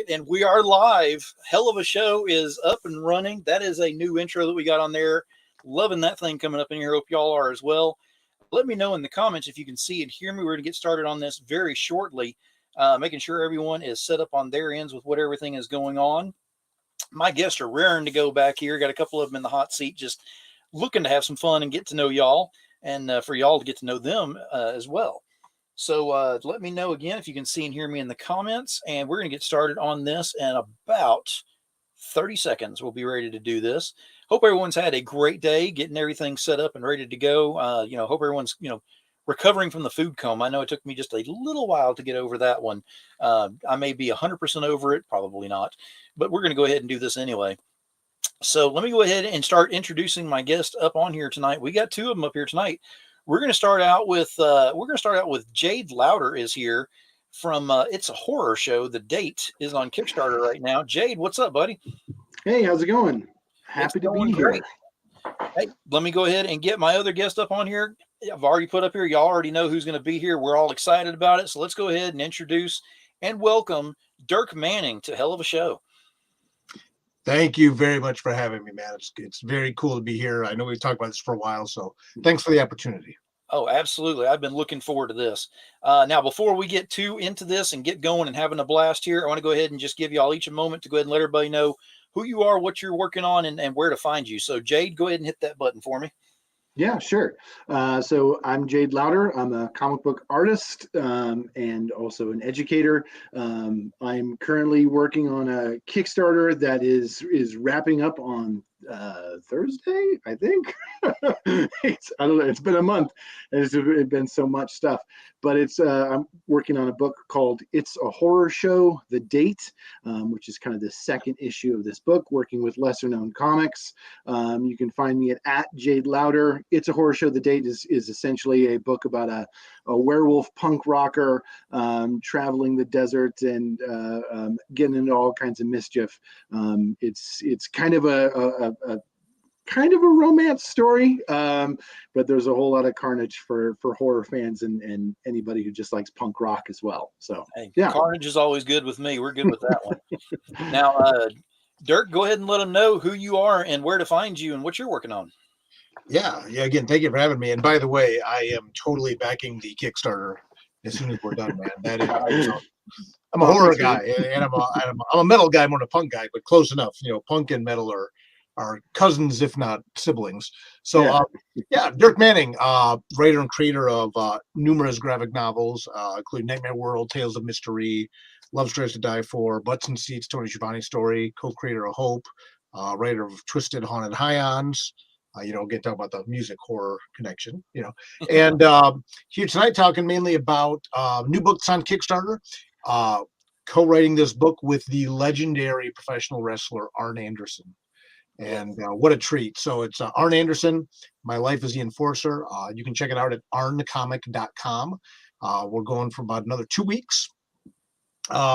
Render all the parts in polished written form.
and we are live. Hell of a Show is up and running. That is a new intro that we got on there. Loving that thing coming up in here. Hope y'all are as well. Let me know in the comments if you can see and hear me. We're going to get started on this very shortly, making sure everyone is set up on their ends with what everything is going on. My guests are raring to go back here. Got a couple of them in the hot seat, just looking to have some fun and get to know y'all, and for y'all to get to know them as well. So let me know again if you can see and hear me in the comments, and we're going to get started on this in about 30 seconds. We'll be ready to do this. Hope everyone's had a great day getting everything set up and ready to go. Hope everyone's, recovering from the food coma. I know it took me just a little while to get over that one. I may be 100% over it, probably not, but we're going to go ahead and do this anyway. So let me go ahead and start introducing my guest up on here tonight. We got two of them up here tonight. We're going to start out with Jade Lowder is here from It's a Horror Show. The date is on Kickstarter right now. Jade, what's up, buddy? Hey, how's it going? Happy to be here. Hey, let me go ahead and get my other guest up on here. I've already put up here. Y'all already know who's going to be here. We're all excited about it. So let's go ahead and introduce and welcome Dirk Manning to Hell of a Show. Thank you very much for having me, man. It's very cool to be here. I know we've talked about this for a while, so thanks for the opportunity. Oh, absolutely. I've been looking forward to this. Now, before we get too into this and get going and having a blast here, I want to go ahead and just give y'all each a moment to go ahead and let everybody know who you are, what you're working on, and where to find you. So, Jade, go ahead and hit that button for me. Yeah, sure. So I'm Jade Lowder. I'm a comic book artist and also an educator. I'm currently working on a Kickstarter that is wrapping up on Thursday, I think. I don't know. It's been a month. It's been so much stuff, but I'm working on a book called It's a Horror Show, The Date, which is kind of the second issue of this book, working with lesser known comics. You can find me at Jade Lowder. It's a Horror Show, The Date is essentially a book about a werewolf punk rocker traveling the desert and getting into all kinds of mischief. It's kind of a romance story, but there's a whole lot of carnage for horror fans and anybody who just likes punk rock as well. So hey, yeah, carnage is always good with me. We're good with that one. Now, Dirk, go ahead and let them know who you are and where to find you and what you're working on. Yeah. Again, thank you for having me. And by the way, I am totally backing the Kickstarter as soon as we're done, man. That is, I'm a horror guy, and I'm a metal guy more than a punk guy, but close enough. Punk and metal are cousins, if not siblings. So, Dirk Manning, writer and creator of numerous graphic novels, including Nightmare World, Tales of Mystery, Love Stories to Die For, Butts and Seats, Tony Schiavone's Story, co-creator of Hope, writer of Twisted Haunted Highons. Get to talk about the music horror connection, and here tonight talking mainly about new books on Kickstarter, co-writing this book with the legendary professional wrestler Arn Anderson. And what a treat. So it's Arn Anderson, My Life as the Enforcer. You can check it out at arncomic.com. We're going for about another 2 weeks,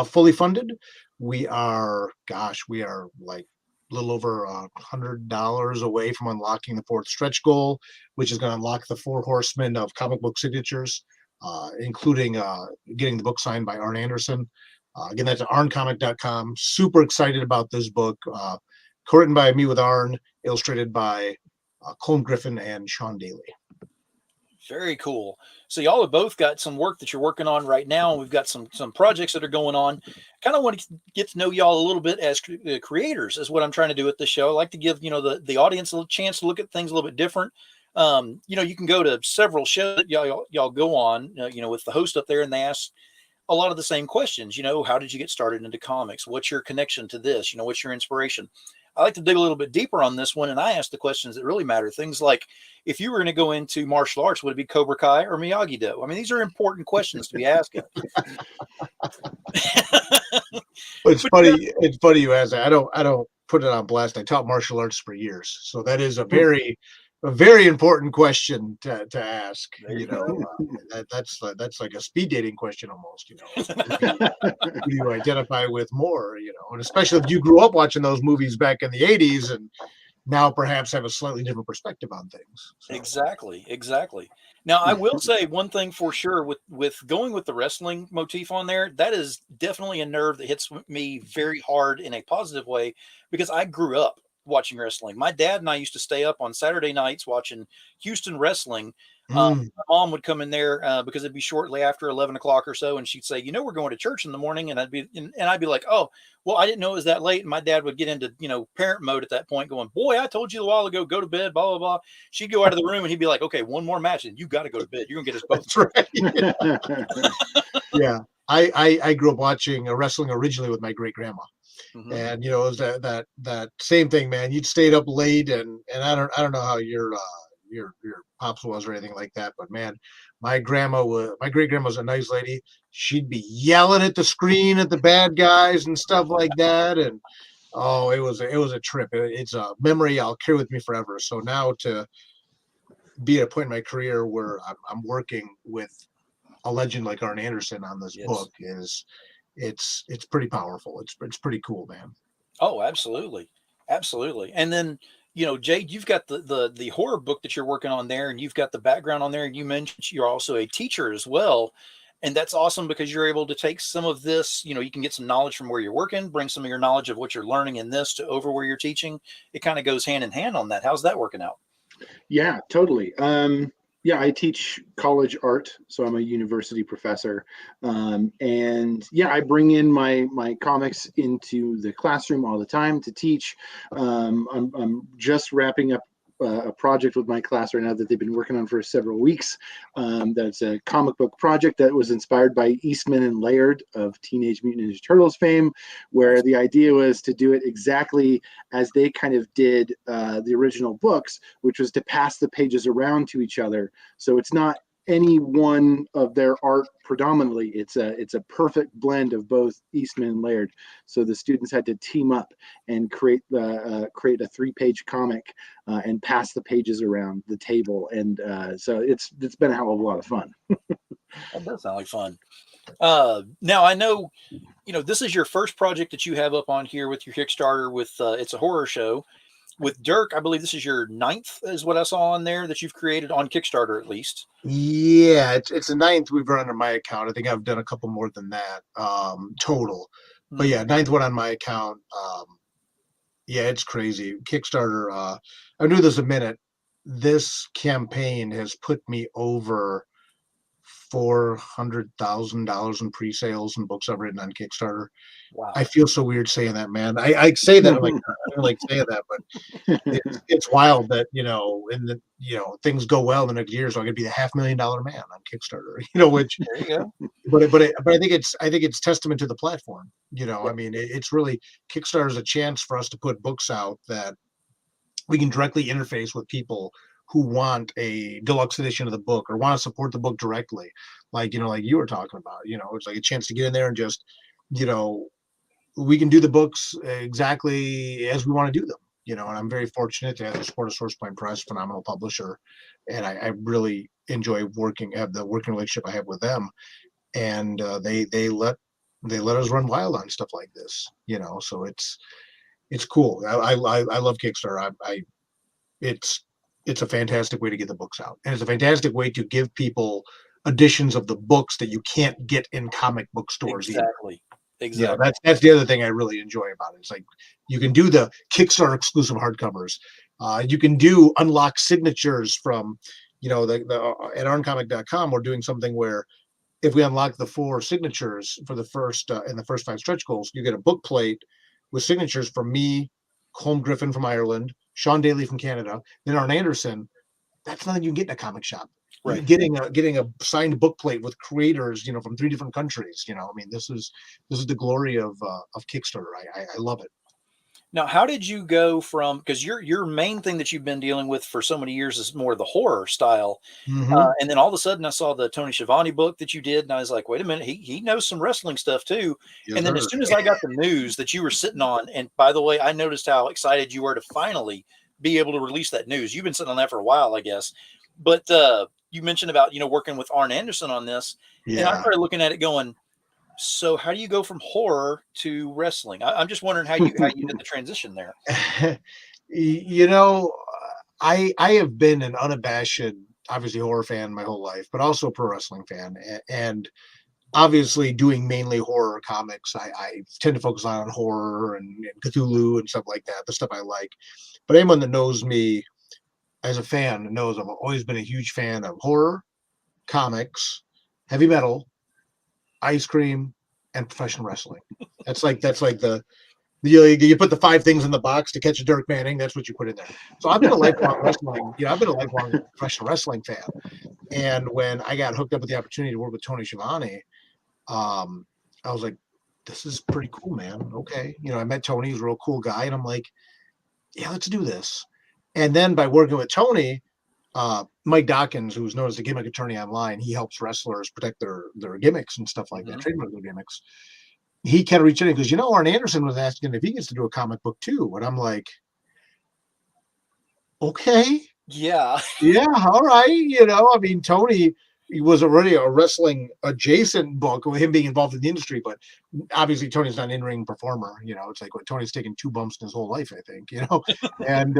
fully funded. We are like a little over $100 away from unlocking the fourth stretch goal, which is going to unlock the 4 horsemen of comic book signatures, including getting the book signed by Arn Anderson. Again, that's at arncomic.com. Super excited about this book. Co-written by me with Arn, illustrated by Colm Griffin and Sean Daly. Very cool. So y'all have both got some work that you're working on right now. We've got some projects that are going on. Kind of want to get to know y'all a little bit as creators is what I'm trying to do with the show. I like to give, the audience a little chance to look at things a little bit different. You can go to several shows that y'all go on, with the host up there, and they ask a lot of the same questions. How did you get started into comics? What's your connection to this? What's your inspiration? I like to dig a little bit deeper on this one, and I ask the questions that really matter. Things like, if you were going to go into martial arts, would it be Cobra Kai or Miyagi-Do? I mean, these are important questions to be asking. It's funny you ask that. I don't put it on blast. I taught martial arts for years, so that is a very important question to ask. That's like a speed dating question almost. Who do you identify with more? And especially if you grew up watching those movies back in the '80s, and now perhaps have a slightly different perspective on things. So. Exactly. Now, I will say one thing for sure with going with the wrestling motif on there, that is definitely a nerve that hits me very hard in a positive way because I grew up watching wrestling. My dad and I used to stay up on Saturday nights watching Houston wrestling. My mom would come in there because it'd be shortly after 11 o'clock or so, and she'd say, we're going to church in the morning, and I'd be like, oh, well, I didn't know it was that late. And my dad would get into parent mode at that point, going, boy, I told you a while ago, go to bed, blah blah blah. She'd go out of the room, and he'd be like, okay, one more match, and you got to go to bed. You're gonna get us both. That's right. Yeah, I grew up watching wrestling originally with my great grandma. Mm-hmm. And it was that same thing, man. You'd stayed up late, and I don't know how your pops was or anything like that, but man, my great grandma was a nice lady. She'd be yelling at the screen at the bad guys and stuff like that, and it was a trip. It's a memory I'll carry with me forever. So now to be at a point in my career where I'm working with a legend like Arn Anderson on this book it's pretty powerful. It's pretty cool, man. Oh, absolutely. And then Jade, you've got the horror book that you're working on there, and you've got the background on there, and you mentioned you're also a teacher as well. And that's awesome because you're able to take some of this, you can get some knowledge from where you're working, bring some of your knowledge of what you're learning in this to over where you're teaching. It kind of goes hand in hand on that. How's that working out? Yeah, totally. I teach college art, so I'm a university professor. I bring in my comics into the classroom all the time to teach. I'm just wrapping up a project with my class right now that they've been working on for several weeks. That's a comic book project that was inspired by Eastman and Laird of Teenage Mutant Ninja Turtles fame, where the idea was to do it exactly as they kind of did the original books, which was to pass the pages around to each other. So it's not any one of their art predominantly. It's a perfect blend of both Eastman and Laird. So the students had to team up and create a 3-page comic and pass the pages around the table. And so it's been a hell of a lot of fun. That does sound like fun. Now I know, this is your first project that you have up on here with your Kickstarter with It's a Horror Show. With Dirk, I believe this is your 9th, is what I saw on there that you've created on Kickstarter, at least. Yeah, it's the 9th we've run under my account. I think I've done a couple more than that total. But yeah, 9th one on my account. Yeah, it's crazy. Kickstarter, I knew this a minute. This campaign has put me over $400,000 in pre-sales and books I've written on Kickstarter. Wow. I feel so weird saying that, man. I say that, I'm like, I don't like saying that, but it's wild that, things go well the next year, so I'm gonna be the $500,000 man on Kickstarter, which there you go. But I think it's testament to the platform. I mean, it's really, Kickstarter is a chance for us to put books out that we can directly interface with people who want a deluxe edition of the book or want to support the book directly. Like you were talking about, it's like a chance to get in there and just, we can do the books exactly as we want to do them, and I'm very fortunate to have the support of Sourcepoint Press, phenomenal publisher. And I really enjoy the working relationship I have with them. And they let us run wild on stuff like this, so it's cool. I love Kickstarter. It's a fantastic way to get the books out, and it's a fantastic way to give people editions of the books that you can't get in comic book stores. Exactly. That's the other thing I really enjoy about it. It's like you can do the Kickstarter exclusive hardcovers. You can do unlock signatures from, at arncomic.com. We're doing something where if we unlock the 4 signatures for the first in the first 5 stretch goals, you get a book plate with signatures from me, Colm Griffin from Ireland, Sean Daly from Canada, then Arn Anderson. That's nothing you can get in a comic shop. Right. Getting a signed book plate with creators, from 3 different countries. I mean, this is the glory of Kickstarter. I love it. Now, how did you go from, because your main thing that you've been dealing with for so many years is more the horror style, and then all of a sudden I saw the Tony Schiavone book that you did, and I was like, wait a minute, he knows some wrestling stuff too. Yes, and then as soon as I got the news that you were sitting on, and by the way, I noticed how excited you were to finally be able to release that news. You've been sitting on that for a while, I guess, but you mentioned about working with Arn Anderson on this, and I started looking at it going, so how do you go from horror to wrestling? I'm just wondering how you did the transition there. You know, I have been an unabashed, obviously horror fan my whole life, but also a pro wrestling fan, and obviously doing mainly horror comics. I tend to focus on horror and Cthulhu and stuff like that, the stuff I like. But anyone that knows me as a fan knows I've always been a huge fan of horror, comics, heavy metal, ice cream, and professional wrestling. That's like the you put the 5 things in the box to catch a Dirk Manning. That's what you put in there. So I've been a lifelong wrestling. I've been a lifelong professional wrestling fan. And when I got hooked up with the opportunity to work with Tony Schiavone, I was like, this is pretty cool, man. Okay. I met Tony, he's a real cool guy. And I'm like, yeah, let's do this. And then by working with Tony, Mike Dawkins, who's known as the gimmick attorney online, he helps wrestlers protect their gimmicks and stuff like that, trademark their gimmicks. He kind of reached out and goes, Arn Anderson was asking if he gets to do a comic book too. And I'm like, okay. Yeah. Yeah, all right. I mean, Tony, he was already a wrestling adjacent book with him being involved in the industry, but obviously Tony's not an in-ring performer. It's like what Tony's taken 2 bumps in his whole life, I think, and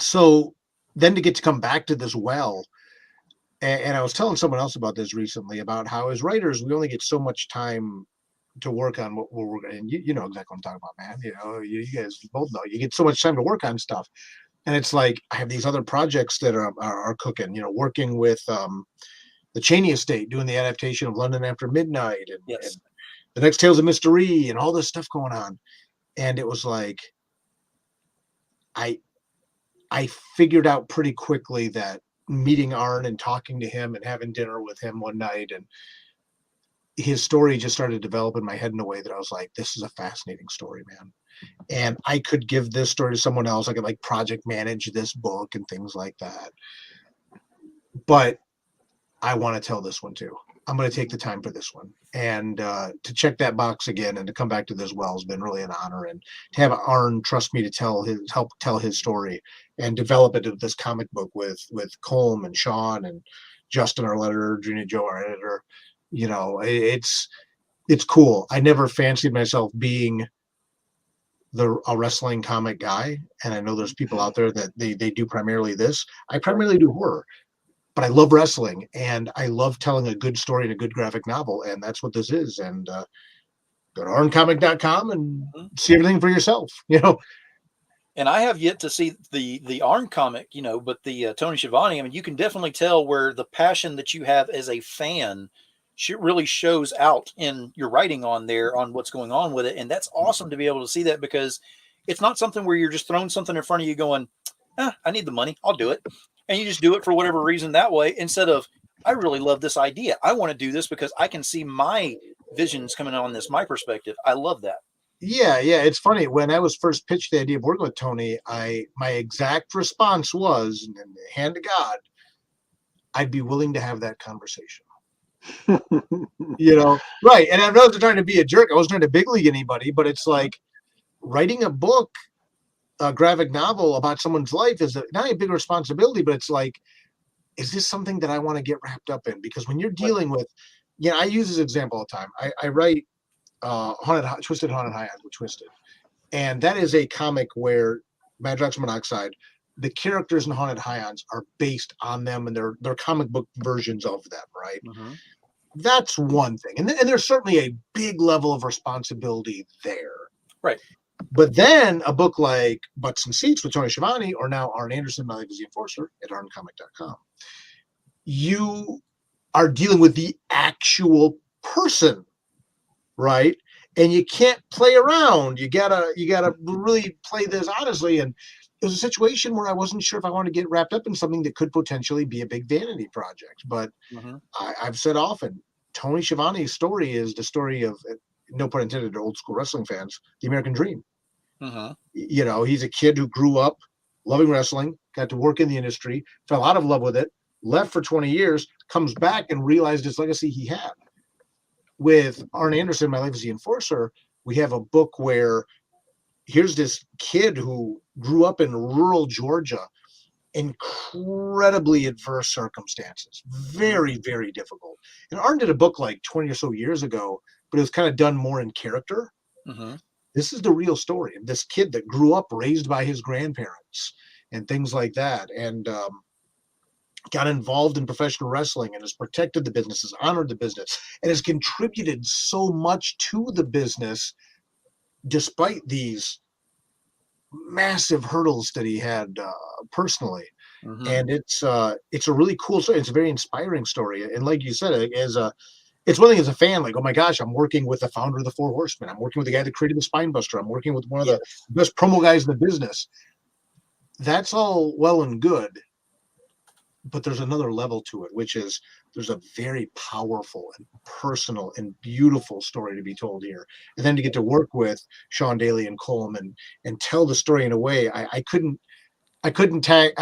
so then to get to come back to this well, and I was telling someone else about this recently about how as writers, we only get so much time to work on what we're working on. And you know exactly what I'm talking about, man. You guys both know you get so much time to work on stuff. And it's like I have these other projects that are cooking, working with the Cheney estate, doing the adaptation of London After Midnight and the next Tales of Mystery and all this stuff going on. And it was like I figured out pretty quickly that meeting Arn and talking to him and having dinner with him one night, and his story just started to develop in my head in a way that I was like, this is a fascinating story, man. And I could give this story to someone else. I could like project manage this book and things like that. But I want to tell this one too. I'm going to take the time for this one. And to check that box again and to come back to this well has been really an honor. And to have Arn trust me to help tell his story and develop it into this comic book with Colm and Sean and Justin, our editor, Junior Joe, our editor. It's cool. I never fancied myself being a wrestling comic guy, and I know there's people out there that they do primarily this. I primarily do horror, but I love wrestling and I love telling a good story in a good graphic novel, and that's what this is. And go to arncomic.com and see everything for yourself. And I have yet to see the Arn comic, but the Tony Schiavone. I mean, you can definitely tell where the passion that you have as a fan really shows out in your writing on there on what's going on with it. And that's awesome to be able to see that, because it's not something where you're just throwing something in front of you going, I need the money, I'll do it. And you just do it for whatever reason that way, instead of, I really love this idea. I want to do this because I can see my visions coming on this, my perspective. I love that. Yeah. It's funny. When I was first pitched the idea of working with Tony, my exact response was, and hand to God, I'd be willing to have that conversation. Right. And I wasn't trying to be a jerk. I wasn't trying to big league anybody, but it's like writing a book, a graphic novel about someone's life is not a big responsibility, but it's like, is this something that I want to get wrapped up in? Because when you're dealing with, I use this example all the time. I write Twisted Haunted Highlands with Twisted. And that is a comic where nitrox monoxide, the characters in Haunted Highlands are based on them, and they're comic book versions of them, right? Mm-hmm. That's one thing. And there's certainly a big level of responsibility there. Right. But then a book like Butts and Seats with Tony Schiavone, or now Arn Anderson, My Life as the Enforcer at arncomic.com, you are dealing with the actual person, right? And you can't play around. You gotta really play this honestly. And it was a situation where I wasn't sure if I wanted to get wrapped up in something that could potentially be a big vanity project. But I've said often, Tony Schiavone's story is the story of, no pun intended to old school wrestling fans, the American dream. He's a kid who grew up loving wrestling, got to work in the industry, fell out of love with it, left for 20 years, comes back and realized his legacy he had. With Arn Anderson, My Life as the Enforcer, we have a book where here's this kid who grew up in rural Georgia, incredibly adverse circumstances, very, very difficult. And Arn did a book like 20 or so years ago, but it was kind of done more in character. this is the real story of this kid that grew up raised by his grandparents and things like that, and got involved in professional wrestling and has protected the business, has honored the business, and has contributed so much to the business despite these massive hurdles that he had personally. Mm-hmm. And it's a really cool story. It's a very inspiring story. And like you said, it's one thing as a fan, like, oh my gosh, I'm working with the founder of the Four Horsemen. I'm working with the guy that created the Spine Buster. I'm working with one of the best promo guys in the business. That's all well and good. But there's another level to it, which is there's a very powerful and personal and beautiful story to be told here. And then to get to work with Sean Daly and Coleman and tell the story in a way I couldn't tag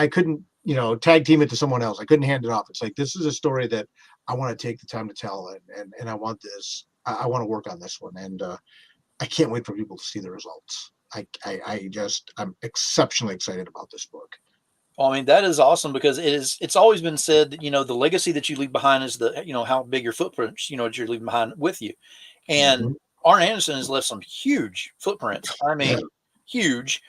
team it to someone else. I couldn't hand it off. It's like, this is a story that I want to take the time to tell, and I want this. I want to work on this one, and I can't wait for people to see the results. I'm exceptionally excited about this book. Well, I mean, that is awesome because it's always been said that, the legacy that you leave behind is how big your footprints, that you're leaving behind with you. And Arn Anderson has left some huge footprints. I mean, huge.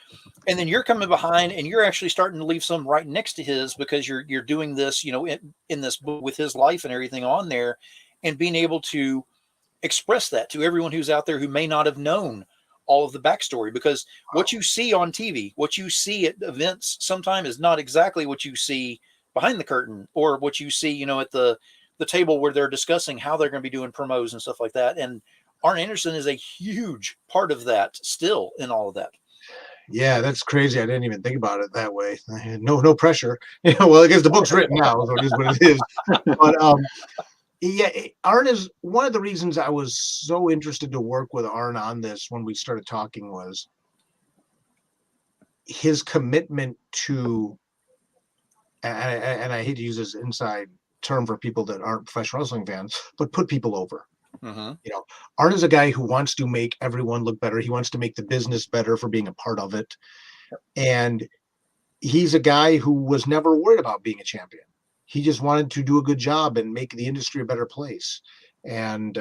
And then you're coming behind and you're actually starting to leave some right next to his because you're doing this, in this book with his life and everything on there, and being able to express that to everyone who's out there who may not have known all of the backstory, because what you see on TV, what you see at events sometimes is not exactly what you see behind the curtain, or what you see, at the table where they're discussing how they're going to be doing promos and stuff like that. And Arn Anderson is a huge part of that still in all of that. Yeah, that's crazy. I didn't even think about it that way. No pressure. Well, I guess the book's written now, so it is what it is. But Arn is one of the reasons I was so interested to work with Arn on this when we started talking was his commitment to, and I hate to use this inside term for people that aren't professional wrestling fans, but put people over. Arn is a guy who wants to make everyone look better. He wants to make the business better for being a part of it. And he's a guy who was never worried about being a champion. He just wanted to do a good job and make the industry a better place and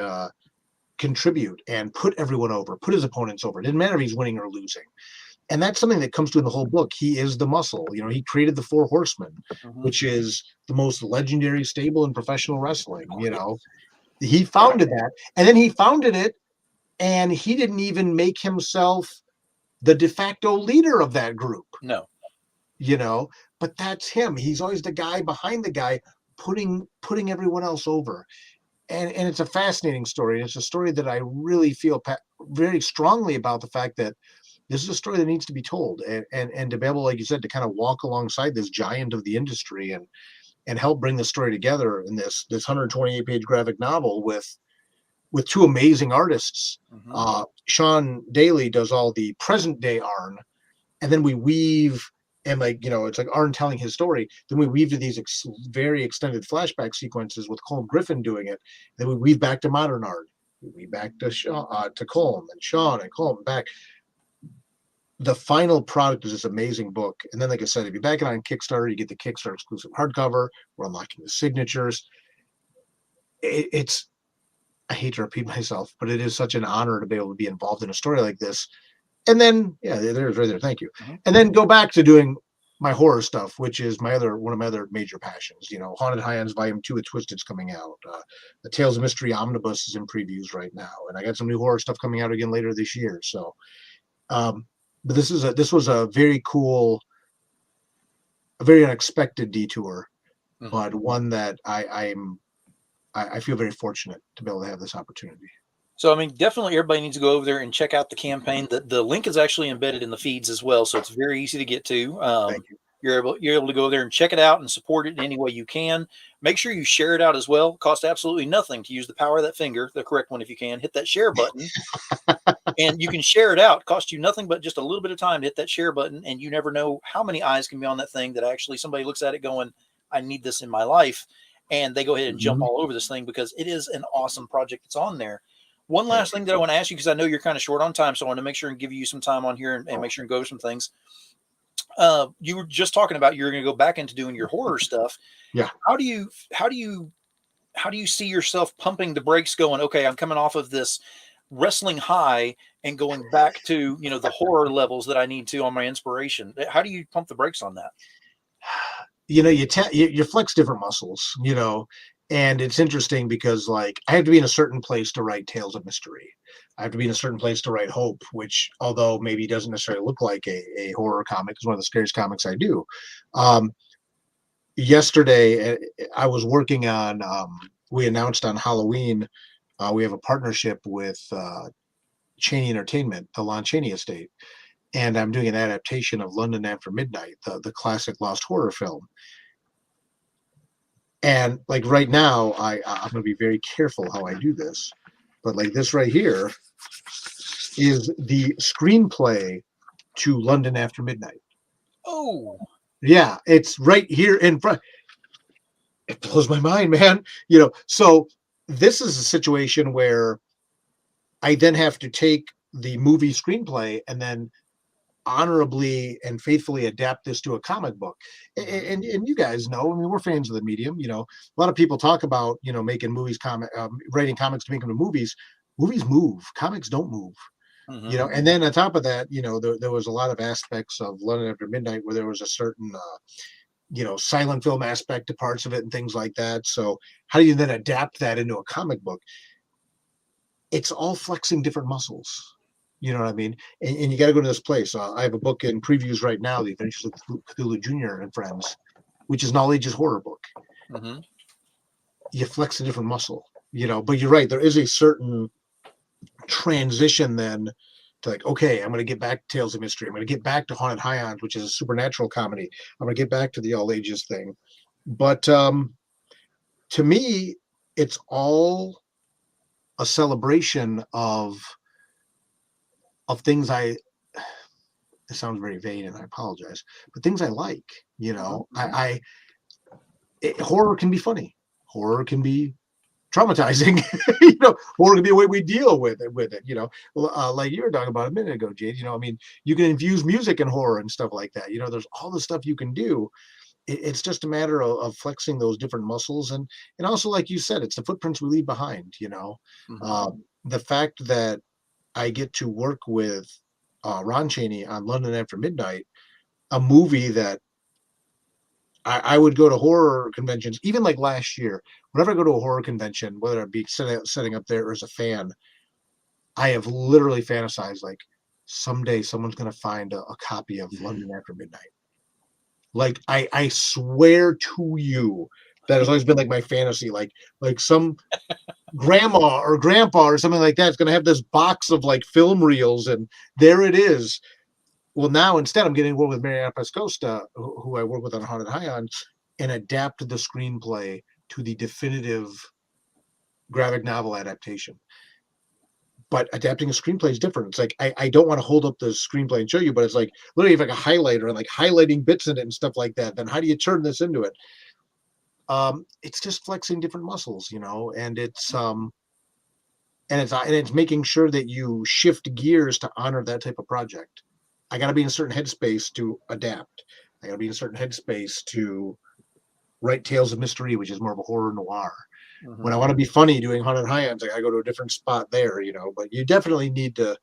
contribute and put everyone over, put his opponents over. It didn't matter if he's winning or losing. And that's something that comes through in the whole book. He is the muscle. He created the Four Horsemen, which is the most legendary stable in professional wrestling. He founded that, and then he founded it, and he didn't even make himself the de facto leader of that group. No. But that's him. He's always the guy behind the guy putting everyone else over. And it's a fascinating story. It's a story that I really feel very strongly about, the fact that this is a story that needs to be told, and to be able, like you said, to kind of walk alongside this giant of the industry and help bring the story together in this 128-page graphic novel with two amazing artists. Sean Daly does all the present day Arn, and then we weave, and it's like Arn telling his story. Then we weave to these very extended flashback sequences with Colm Griffin doing it. Then we weave back to modern Arn. We weave back to Colm and Sean and Colm back. The final product is this amazing book. And then, like I said, if you back it on Kickstarter, you get the Kickstarter exclusive hardcover. We're unlocking the signatures. I hate to repeat myself, but it is such an honor to be able to be involved in a story like this. And then, there's right there. Thank you. And then go back to doing my horror stuff, which is one of my other major passions. Haunted High-Ends Volume 2 of Twisted's coming out. The Tales of Mystery Omnibus is in previews right now. And I got some new horror stuff coming out again later this year. So, but this was a very cool, a very unexpected detour, but one that I feel very fortunate to be able to have this opportunity. So, I mean, definitely everybody needs to go over there and check out the campaign. The link is actually embedded in the feeds as well, so it's very easy to get to. Thank you. You're able to go there and check it out and support it in any way you can. Make sure you share it out as well. It costs absolutely nothing to use the power of that finger, the correct one if you can. Hit that share button, and you can share it out. It costs you nothing but just a little bit of time to hit that share button, and you never know how many eyes can be on that thing that actually somebody looks at it going, I need this in my life, and they go ahead and jump all over this thing because it is an awesome project that's on there. One last thing that I want to ask you, because I know you're kind of short on time, so I want to make sure and give you some time on here and make sure and go over some things. You were just talking about you're going to go back into doing your horror stuff. Yeah. How do you see yourself pumping the brakes going, okay, I'm coming off of this wrestling high and going back to, you know, the horror levels that I need to on my inspiration? How do you pump the brakes on that? You know, you flex different muscles, you know, and it's interesting because like I have to be in a certain place to write Tales of Mystery. I have to be in a certain place to write Hope, which although maybe doesn't necessarily look like a horror comic, is one of the scariest comics I do. Um, Yesterday, I was working on. We announced on Halloween, we have a partnership with Cheney Entertainment, the Lon Chaney estate, and I'm doing an adaptation of London After Midnight, the classic lost horror film. And like right now, I'm going to be very careful how I do this, but like this right here is the screenplay to London After Midnight. Oh, Yeah, it's right here in front. It blows my mind, man. You know, so this is a situation where I then have to take the movie screenplay and then honorably and faithfully adapt this to a comic book. And you guys know, I mean, we're fans of the medium. You know, a lot of people talk about, you know, making movies, writing comics to make them to movies. Movies move, comics don't move. You know, and then on top of that, you know, there was a lot of aspects of London After Midnight where there was a certain you know, silent film aspect to parts of it and things like that. So how do you then adapt that into a comic book? It's all flexing different muscles. You know what I mean? And you got to go to this place. I have a book in previews right now, The Adventures of Cthulhu Jr. and Friends, which is an all ages horror book. mm-hmm. You flex a different muscle, you know, but you're right. There is a certain transition then to like, okay, I'm going to get back to Tales of Mystery. I'm going to get back to Haunted Highlands, which is a supernatural comedy. I'm going to get back to the all ages thing. But to me, it's all a celebration of things it sounds very vain and I apologize, but things I like, you know, horror can be funny. Horror can be traumatizing. You know, horror can be a way we deal with it, you know, like you were talking about a minute ago, Jade, you know, I mean, you can infuse music in horror and stuff like that. You know, there's all the stuff you can do. It's just a matter of flexing those different muscles. And also, like you said, it's the footprints we leave behind, you know, the fact that I get to work with Ron Chaney on London After Midnight, a movie that I would go to horror conventions, even like last year. Whenever I go to a horror convention, whether it be setting up there or as a fan, I have literally fantasized like someday someone's going to find a copy of London After Midnight. Like I swear to you that has always been like my fantasy, like some grandma or grandpa or something like that is going to have this box of like film reels, and there it is. Well, now instead I'm getting to work with Mariana Pascosta, who I work with on Haunted Highlands, and adapt the screenplay to the definitive graphic novel adaptation. But adapting a screenplay is different. It's like I don't want to hold up the screenplay and show you, but it's like literally like a highlighter and like highlighting bits in it and stuff like that. Then how do you turn this into it? It's just flexing different muscles, you know, and it's making sure that you shift gears to honor that type of project. I got to be in a certain headspace to adapt. I got to be in a certain headspace to write Tales of Mystery, which is more of a horror noir. When I want to be funny doing Haunted Highlands, I go to a different spot there, you know, but you definitely need to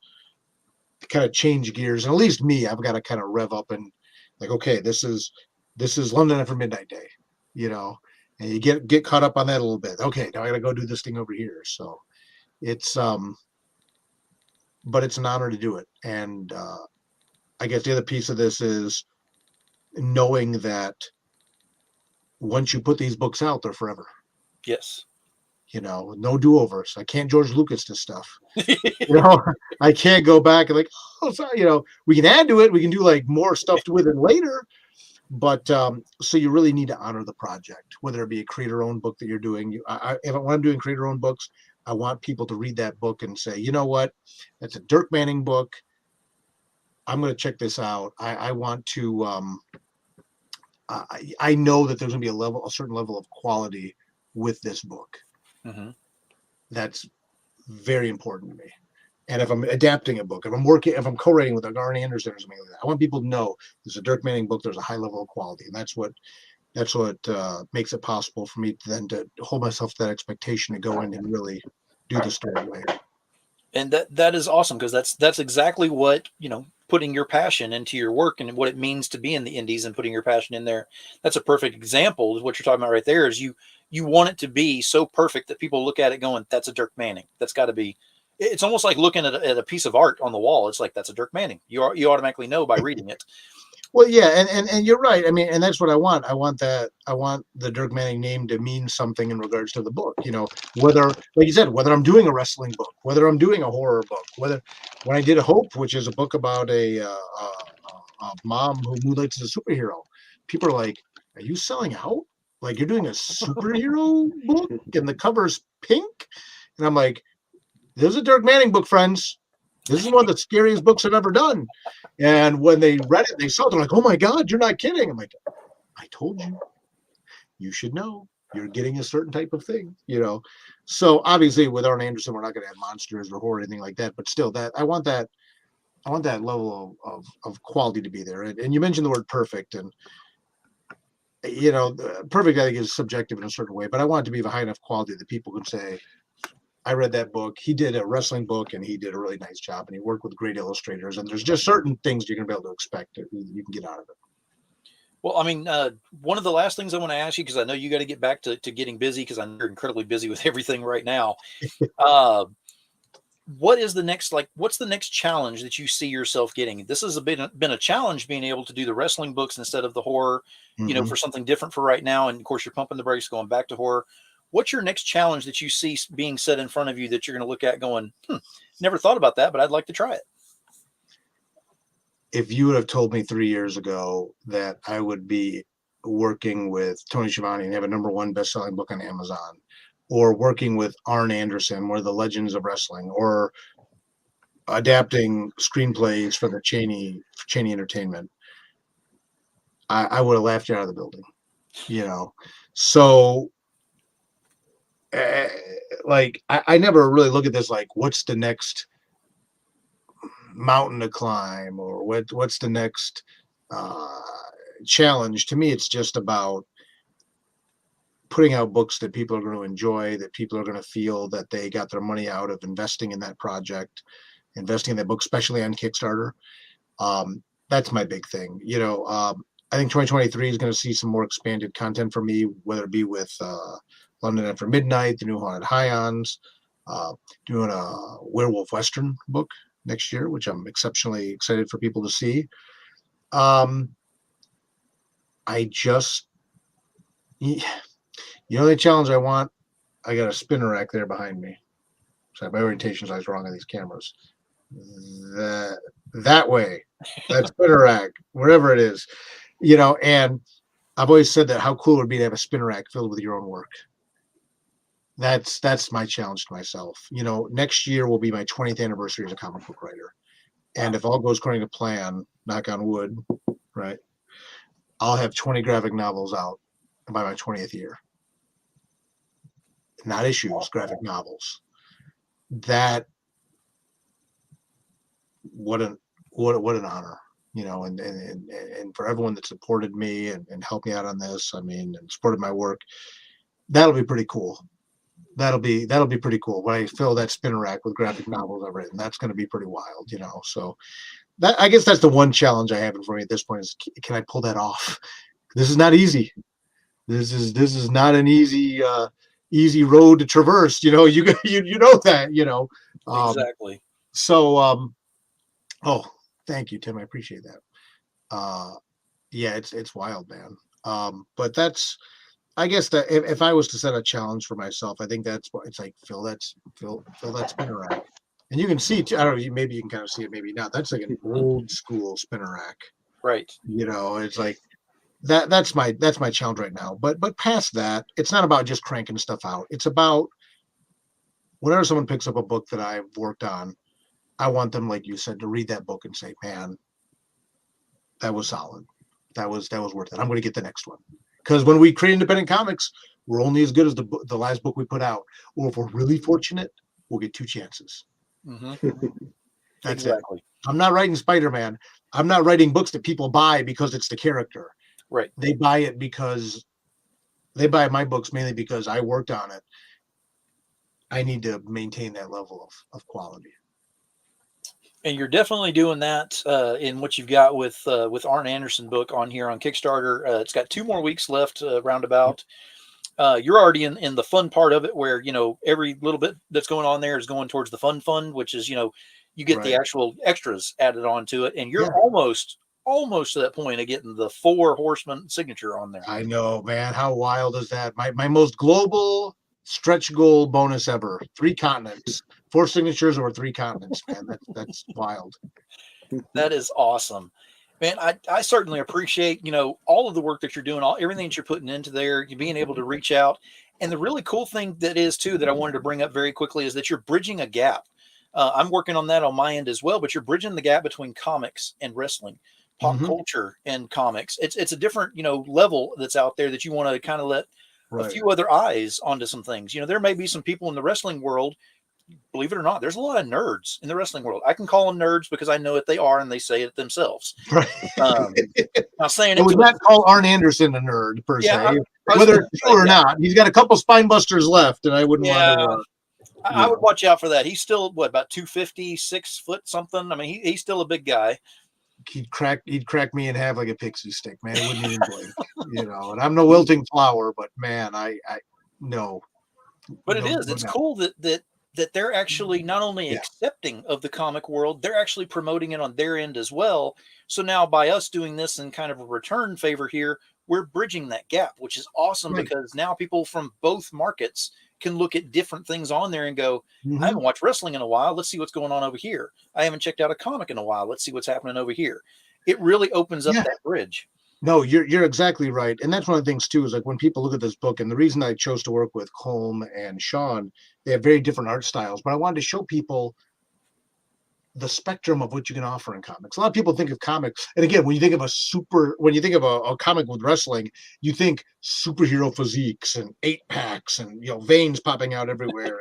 kind of change gears. And at least me, I've got to kind of rev up and like, okay, this is London After Midnight Day, you know, and you get caught up on that a little bit. Okay, now I got to go do this thing over here. So it's, but it's an honor to do it. And I guess the other piece of this is knowing that once you put these books out, they're forever. Yes. You know, no do-overs. I can't George Lucas this stuff. You know, I can't go back and like, oh, sorry, you know, we can add to it. We can do like more stuff with it later. But so you really need to honor the project, whether it be a creator-owned book that you're doing. When I'm doing creator-owned books, I want people to read that book and say, you know what, that's a Dirk Manning book. I'm going to check this out. I want to. I know that there's going to be a certain level of quality with this book. That's very important to me. And if I'm adapting a book, if I'm co-writing with like Arne Anderson or something like that, I want people to know there's a Dirk Manning book. There's a high level of quality, and that's what makes it possible for me to hold myself to that expectation to go in and really do the story way. And that is awesome, because that's exactly what, putting your passion into your work and what it means to be in the indies and putting your passion in there. That's a perfect example of what you're talking about right there. Is you want it to be so perfect that people look at it going, that's a Dirk Manning. That's got to be. It's almost like looking at a piece of art on the wall. It's like, that's a Dirk Manning. You automatically know by reading it. Well, yeah, and you're right. I mean, and that's what I want. I want the Dirk Manning name to mean something in regards to the book. Whether, like you said, whether I'm doing a wrestling book, whether I'm doing a horror book, whether when I did Hope, which is a book about a mom who moonlights as a superhero, people are like, "Are you selling out? Like you're doing a superhero book and the cover's pink?" And I'm like, "This is a Dirk Manning book, friends. This is one of the scariest books I've ever done." And when they read it, they saw it, they're like, "Oh my God, you're not kidding." I'm like, "I told you, you should know. You're getting a certain type of thing, So obviously with Arn Anderson, we're not going to have monsters or horror or anything like that. But still, I want that level of quality to be there. And you mentioned the word perfect, and perfect I think is subjective in a certain way, but I want it to be of a high enough quality that people can say, I read that book. He did a wrestling book, and he did a really nice job, and he worked with great illustrators. And there's just certain things you're going to be able to expect that you can get out of it. Well, I mean, one of the last things I want to ask you, because I know you got to get back to getting busy, because I know you're incredibly busy with everything right now. What's the next challenge that you see yourself getting? This has been a challenge, being able to do the wrestling books instead of the horror, for something different for right now. And of course, you're pumping the brakes, going back to horror. What's your next challenge that you see being set in front of you that you're going to look at going, never thought about that, but I'd like to try it? If you would have told me 3 years ago that I would be working with Tony Schiavone and have a #1 best-selling book on Amazon, or working with Arn Anderson, one of the legends of wrestling, or adapting screenplays for the Cheney Entertainment, I would have laughed you out of the building, So, like, I never really look at this like, what's the next mountain to climb, or what's the next challenge. To me, it's just about putting out books that people are going to enjoy, that people are going to feel that they got their money out of investing in that project, investing in that book, especially on Kickstarter. That's my big thing. I think 2023 is going to see some more expanded content for me, whether it be with London After Midnight, the new Haunted Highons, doing a werewolf Western book next year, which I'm exceptionally excited for people to see. The only challenge I want, I got a spinner rack there behind me. Sorry, my orientation size wrong on these cameras. That way, that spinner rack, wherever it is, and I've always said that how cool it would be to have a spinner rack filled with your own work. That's my challenge to myself. Next year will be my 20th anniversary as a comic book writer. And if all goes according to plan, knock on wood, right, I'll have 20 graphic novels out by my 20th year. Not issues, graphic novels. What an honor, and for everyone that supported me and helped me out on this, and supported my work, that'll be pretty cool. That'll be pretty cool when I fill that spinner rack with graphic novels I've written. That's going to be pretty wild, So I guess that's the one challenge I have in front of me at this point is, can I pull that off? This is not easy. This is not an easy road to traverse. You know that. Exactly. Oh, thank you, Tim. I appreciate that. Yeah, it's wild, man. But that's, I guess that if I was to set a challenge for myself, I think that's what it's like. Fill that spinner rack, and you can see. I don't know. Maybe you can kind of see it. Maybe not. That's like an old school spinner rack, right? It's like that. That's my challenge right now. But past that, it's not about just cranking stuff out. It's about whenever someone picks up a book that I've worked on, I want them, like you said, to read that book and say, "Man, that was solid. That was worth it. I'm going to get the next one." Because when we create independent comics, we're only as good as the last book we put out. Or if we're really fortunate, we'll get 2 chances. Mm-hmm. That's exactly it. I'm not writing Spider-Man. I'm not writing books that people buy because it's the character. Right. They buy it because they buy my books mainly because I worked on it. I need to maintain that level of quality. And you're definitely doing that in what you've got with Arn Anderson book on here on Kickstarter. It's got 2 more weeks left, roundabout. You're already in the fun part of it, where every little bit that's going on there is going towards the fund, which is you get the Right. actual extras added on to it, and you're Yeah. almost to that point of getting the 4 horsemen signature on there. I know, man. How wild is that? My most global stretch goal bonus ever. 3 continents, 4 signatures over 3 continents, man. That's wild. That is awesome, man. I certainly appreciate, all of the work that you're doing, everything that you're putting into there, you being able to reach out. And the really cool thing that is too, that I wanted to bring up very quickly, is that you're bridging a gap. I'm working on that on my end as well, but you're bridging the gap between comics and wrestling, pop culture and comics. It's a different, level that's out there that you want to kind of let a Right. few other eyes onto some things. There may be some people in the wrestling world, believe it or not, there's a lot of nerds in the wrestling world. I can call them nerds because I know what they are, and they say it themselves. Right. Now saying I it would to not call Arn Anderson a nerd per Yeah, se, I was whether gonna it's say, true or yeah. not. He's got a couple spine busters left, and I wouldn't Yeah, want to. I would watch out for that. He's still about 250, 6 foot something. I mean, he's still a big guy. He'd crack me in half like a pixie stick, man. He wouldn't even blink, And I'm no wilting flower, but man, I no. But it No, is. no It's doubt. cool that they're actually not only Yeah. accepting of the comic world, they're actually promoting it on their end as well. So now, by us doing this in kind of a return favor here, we're bridging that gap, which is awesome, Right. because now people from both markets can look at different things on there and go, I Mhm. haven't watched wrestling in a while. Let's see what's going on over here. I haven't checked out a comic in a while. Let's see what's happening over here. It really opens up Yeah. that bridge. No, you're exactly right, and that's one of the things too. Is like when people look at this book, and the reason I chose to work with Colm and Sean, they have very different art styles, but I wanted to show people the spectrum of what you can offer in comics. A lot of people think of comics, and again, when you think of a comic with wrestling, you think superhero physiques and 8-packs and veins popping out everywhere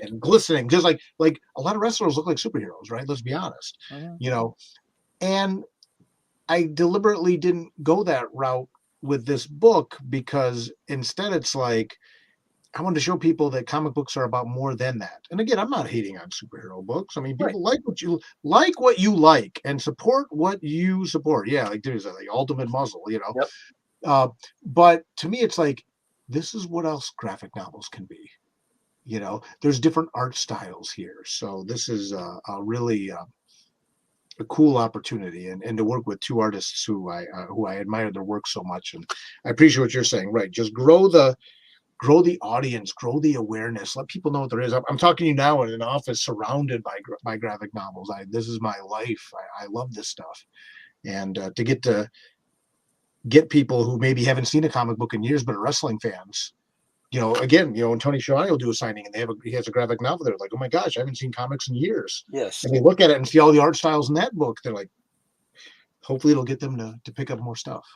and glistening, just like a lot of wrestlers look like superheroes, right? Let's be honest, and I deliberately didn't go that route with this book, because instead it's like I wanted to show people that comic books are about more than that. And again, I'm not hating on superhero books. I mean, people like what you like and support what you support. Yeah, like there's like Ultimate Muzzle, Yep. But to me, it's like this is what else graphic novels can be. There's different art styles here, so this is a really a cool opportunity, and to work with 2 artists who I admire their work so much, and I appreciate what you're saying. Right, just grow the audience, grow the awareness, let people know what there is. I'm talking to you now in an office surrounded by graphic novels. This is my life. I love this stuff, and to get people who maybe haven't seen a comic book in years but are wrestling fans. Again, and Tony Schiavone will do a signing, and he has a graphic novel. They're like, oh my gosh, I haven't seen comics in years. Yes. And they look at it and see all the art styles in that book. They're like, hopefully it'll get them to pick up more stuff,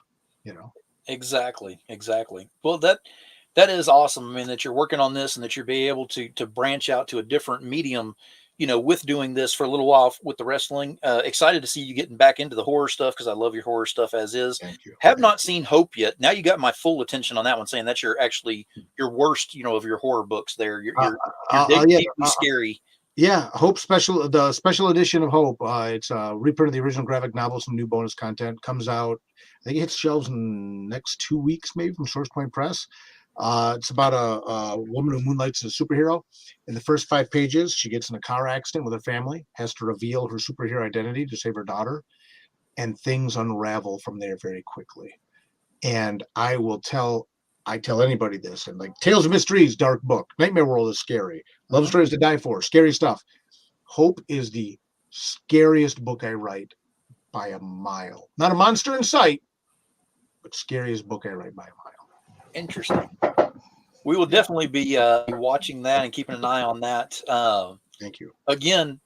Exactly. Well, that is awesome. I mean, that you're working on this, and that you're being able to branch out to a different medium, with doing this for a little while with the wrestling. Excited to see you getting back into the horror stuff, because I love your horror stuff as is. Thank you. Have not seen Hope yet. Now you got my full attention on that one, saying that's your worst, of your horror books there. You're deeply scary. Yeah, the special edition of Hope. It's a reprint of the original graphic novel. Some new bonus content comes out. I think it hits shelves in the next 2 weeks, maybe, from Source Point Press. It's about a woman who moonlights as a superhero. In the first 5 pages, she gets in a car accident with her family, has to reveal her superhero identity to save her daughter, and things unravel from there very quickly. And I tell anybody this, and like Tales of Mysteries, dark book. Nightmare World is scary. Love Stories to Die For, scary stuff. Hope is the scariest book I write by a mile. Not a monster in sight, but scariest book I write by a mile. Interesting. We will definitely be watching that and keeping an eye on that. Thank you. Again,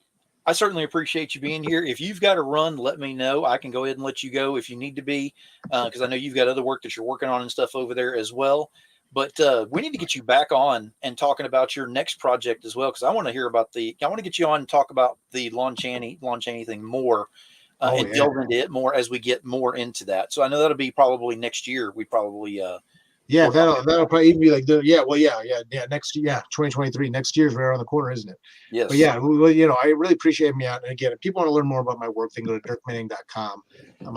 I certainly appreciate you being here. If you've got to run, let me know. I can go ahead and let you go if you need to be, because I know you've got other work that you're working on and stuff over there as well. But we need to get you back on and talking about your next project as well, because I want to hear about I want to get you on and talk about the Lon Chaney thing more, delve into it more as we get more into that. So I know that'll be probably next year. We probably Yeah, that'll probably even be like next year, 2023. Next year's right around the corner, isn't it? Yes. But yeah, well, I really appreciate me out. And again, if people want to learn more about my work, they can go to dirkmanning.com. I'm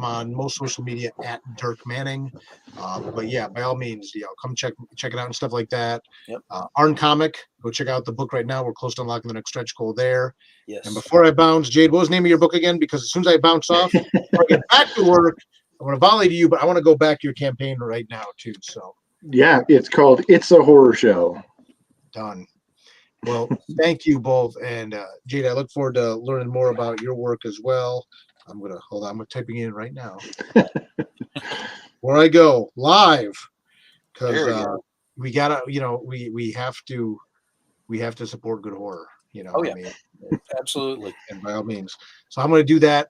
on most social media at Dirk Manning. But yeah, by all means, come check it out and stuff like that. Yep. Arn Comic, go check out the book right now. We're close to unlocking the next stretch goal there. Yes. And before I bounce, Jade, what was the name of your book again? Because as soon as I bounce off, I get back to work. I want to volley to you, but I want to go back to your campaign right now too. So yeah, it's called It's a Horror Show. done. Well, thank you both, and Jade, I look forward to learning more about your work as well. I'm typing in right now. Where I go live, because we gotta, we have to support good horror. Oh, yeah. I mean, Absolutely. and by all means. So I'm going to do that.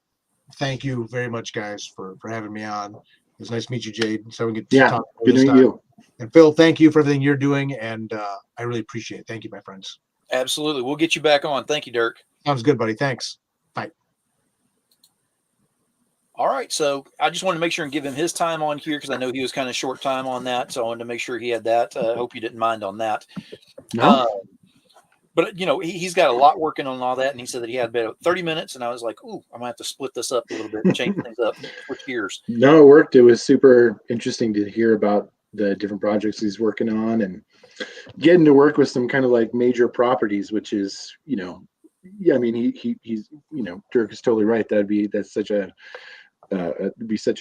Thank you very much, guys, for having me on. It was nice to meet you, Jade. So we can talk good to meet you. And Phil, thank you for everything you're doing, and I really appreciate it. Thank you, my friends. Absolutely. We'll get you back on. Thank you, Dirk. Sounds good, buddy. Thanks. Bye. All right. So I just wanted to make sure and give him his time on here because I know he was kind of short time on that. So I wanted to make sure he had that. I hope you didn't mind on that. No. But, he's got a lot working on all that. And he said that he had about 30 minutes. And I was like, ooh, I'm going to have to split this up a little bit and change things up, switch gears. No, it worked. It was super interesting to hear about the different projects he's working on and getting to work with some kind of like major properties, which is, I mean, he's, Dirk is totally right. It'd be such a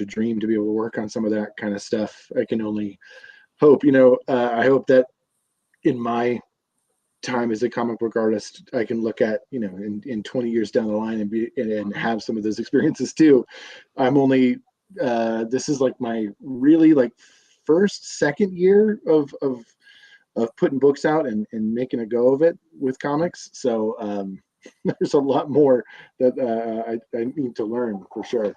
dream to be able to work on some of that kind of stuff. I can only hope, I hope that in my time as a comic book artist, I can look at, in 20 years down the line and have some of those experiences too. I'm only, this is like my really like second year of putting books out and making a go of it with comics. So there's a lot more that I need to learn for sure.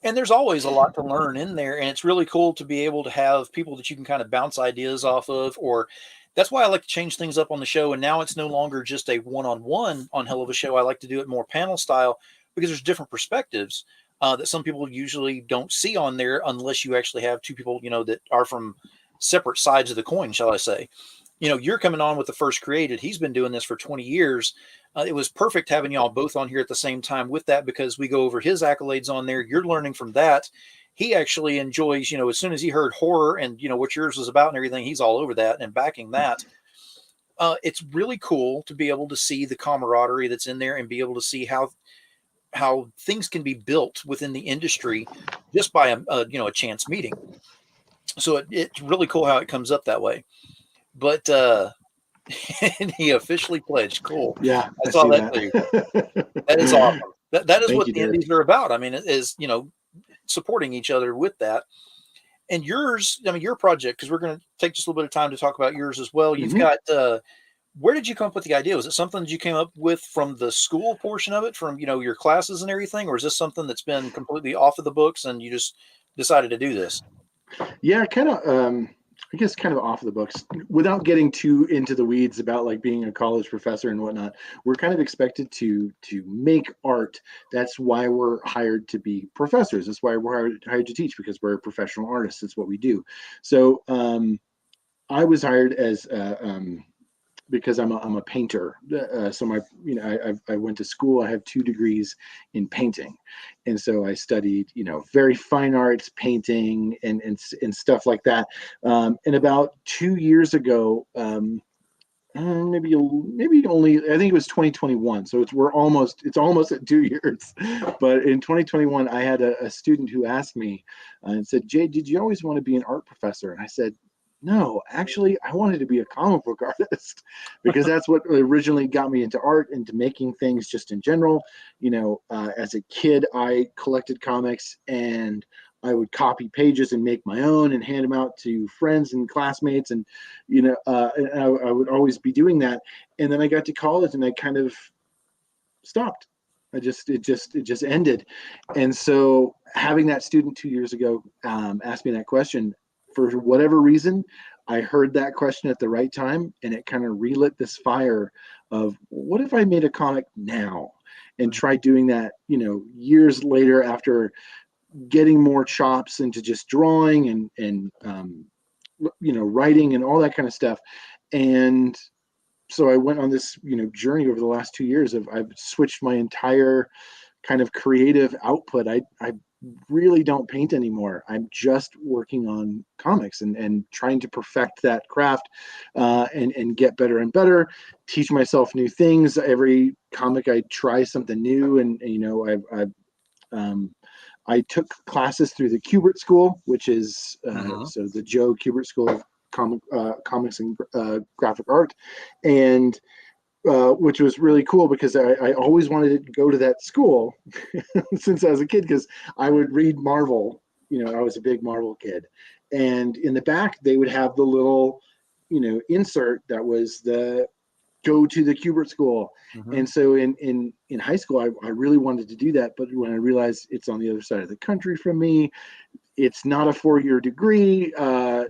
And there's always a lot to learn in there. And it's really cool to be able to have people that you can kind of bounce ideas off of, or that's why I like to change things up on the show. And now it's no longer just a one-on-one on Hell of a Show. I like to do it more panel style because there's different perspectives that some people usually don't see on there unless you actually have two people, that are from separate sides of the coin, shall I say. You're coming on with the First Created. He's been doing this for 20 years. It was perfect having y'all both on here at the same time with that because we go over his accolades on there. You're learning from that. He actually enjoys, as soon as he heard horror and, what yours was about and everything, he's all over that and backing that. It's really cool to be able to see the camaraderie that's in there and be able to see how things can be built within the industry just by a chance meeting. So it's really cool how it comes up that way. But and he officially pledged. Cool. Yeah, I saw that too. That is awesome. That is what the Dirk. indies are about. I mean, it is, supporting each other with that. And yours, your project, because we're going to take just a little bit of time to talk about yours as well. You've got, where did you come up with the idea? Was it something that you came up with from the school portion of it, from, your classes and everything? Or is this something that's been completely off of the books and you just decided to do this? Yeah, kind of, I guess kind of off the books without getting too into the weeds about like being a college professor and whatnot. We're kind of expected to make art. That's why we're hired to be professors. That's why we're hired to teach, because we're professional artists. It's what we do. So I was hired as because I'm a painter. So I went to school. I have 2 degrees in painting, and so I studied very fine arts, painting, and stuff like that. And about 2 years ago, maybe only, I think it was 2021. So it's almost at 2 years. But in 2021, I had a student who asked me and said, "Jade, did you always want to be an art professor?" And I said, "No, actually, I wanted to be a comic book artist," because that's what originally got me into art, into making things just in general. As a kid, I collected comics and I would copy pages and make my own and hand them out to friends and classmates. And, I would always be doing that. And then I got to college and I kind of stopped. It just ended. And so having that student 2 years ago ask me that question, for whatever reason, I heard that question at the right time, and it kind of relit this fire of, what if I made a comic now and tried doing that, years later, after getting more chops into just drawing and writing and all that kind of stuff. And so I went on this, journey over the last 2 years I've switched my entire kind of creative output. I really don't paint anymore. I'm just working on comics and trying to perfect that craft, and get better and better, teach myself new things. Every comic I try something new. And I took classes through the Kubert School, which is so the Joe Kubert School of Comics and Graphic Art, and which was really cool because I always wanted to go to that school since I was a kid, because I would read Marvel. I was a big Marvel kid, and in the back they would have the little insert that was the go to the Kubert School. And so in high school I really wanted to do that, but when I realized it's on the other side of the country from me, it's not a 4-year degree, I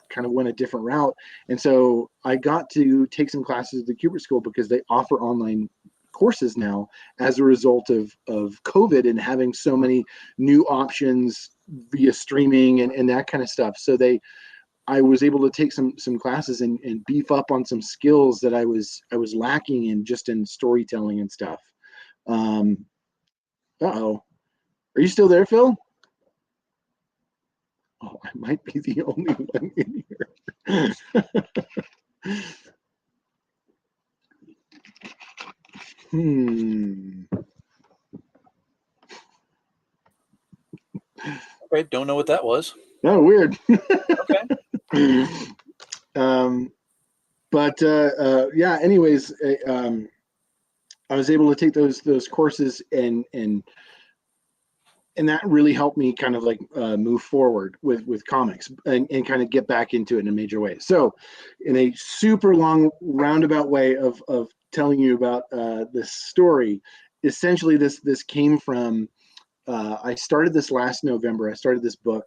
kind of went a different route. And so I got to take some classes at the Kubert School because they offer online courses now as a result of COVID and having so many new options via streaming and that kind of stuff. So I was able to take some classes and beef up on some skills that I was lacking in, just in storytelling and stuff. Uh-oh. Are you still there, Phil? Oh, I might be the only one in here. Okay, don't know what that was. Oh, weird. Okay. But yeah, anyways, I was able to take those courses and that really helped me kind of like move forward with comics and kind of get back into it in a major way. So in a super long roundabout way of telling you about this story, essentially this came from, I started this last November. I started this book.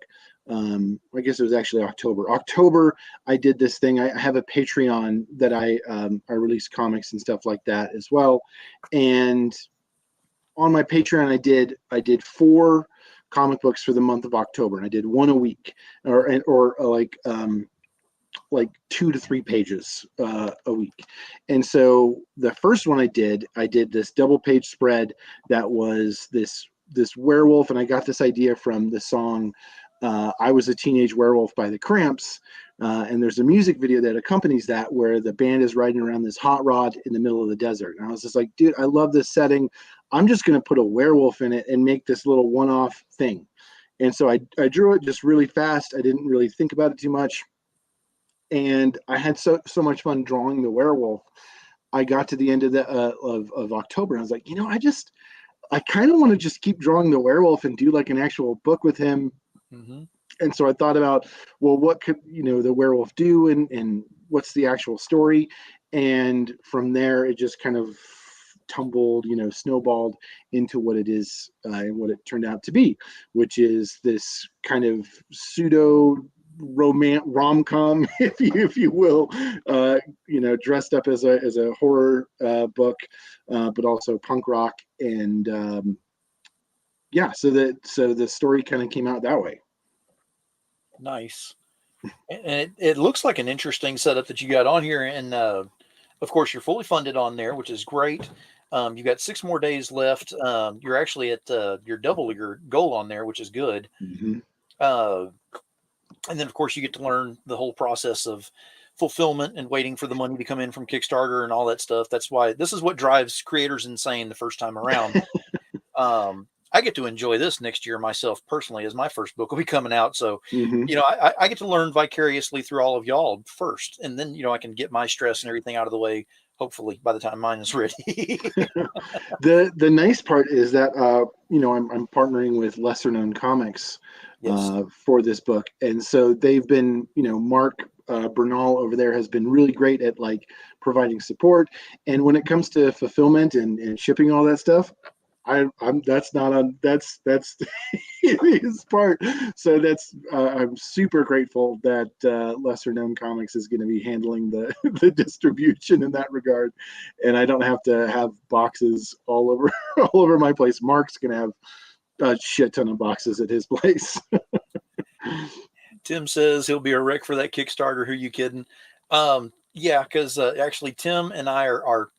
I guess it was actually October. I did this thing. I have a Patreon that I release comics and stuff like that as well. And on my Patreon, I did 4 comic books for the month of October, and I did one a week, or like 2 to 3 pages a week. And so the first one I did this double page spread that was this werewolf, and I got this idea from the song I Was a Teenage Werewolf by the Cramps. And there's a music video that accompanies that where the band is riding around this hot rod in the middle of the desert. And I was just like, dude, I love this setting. I'm just going to put a werewolf in it and make this little one-off thing. And so I drew it just really fast. I didn't really think about it too much. And I had so much fun drawing the werewolf. I got to the end of of October, and I was like, I kind of want to just keep drawing the werewolf and do like an actual book with him. And so I thought about, well, what could the werewolf do, and what's the actual story? And from there, it just kind of tumbled, snowballed into what it is and what it turned out to be, which is this kind of pseudo rom-com, if you will, dressed up as a horror book, but also punk rock. And yeah, so the story kind of came out that way. Nice. And it looks like an interesting setup that you got on here. And of course, you're fully funded on there, which is great. You've got 6 more days left. You're actually at you're double your goal on there, which is good. And then, of course, you get to learn the whole process of fulfillment and waiting for the money to come in from Kickstarter and all that stuff. That's why this is what drives creators insane the first time around. I get to enjoy this next year myself personally, as my first book will be coming out. So, I get to learn vicariously through all of y'all first. And then, I can get my stress and everything out of the way, hopefully, by the time mine is ready. The nice part is that, I'm partnering with Lesser Known Comics for this book. And so they've been, Mark Bernal over there has been really great at like providing support. And when it comes to fulfillment and shipping all that stuff, that's the easiest part. So I'm super grateful that Lesser Known Comics is going to be handling the distribution in that regard, and I don't have to have boxes all over my place. Mark's going to have a shit ton of boxes at his place. Tim says he'll be a wreck for that Kickstarter. Who are you kidding? Yeah, because actually Tim and I are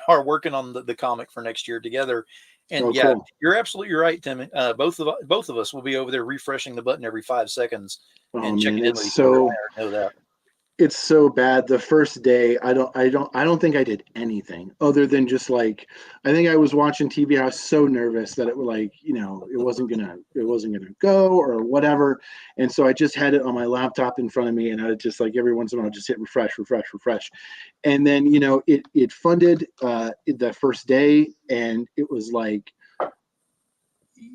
are working on the comic for next year together. And Oh, yeah, cool. you're absolutely right, Tim. Both of us will be over there refreshing the button every 5 seconds Oh and checking man, in with each other. I already know that. it's so bad. The first day, I don't think I did anything other than just like, I think I was watching TV. I was so nervous that it would like, it wasn't gonna go or whatever. And so I just had it on my laptop in front of me, and I would just like every once in a while just hit refresh. And then, it funded the first day, and it was like,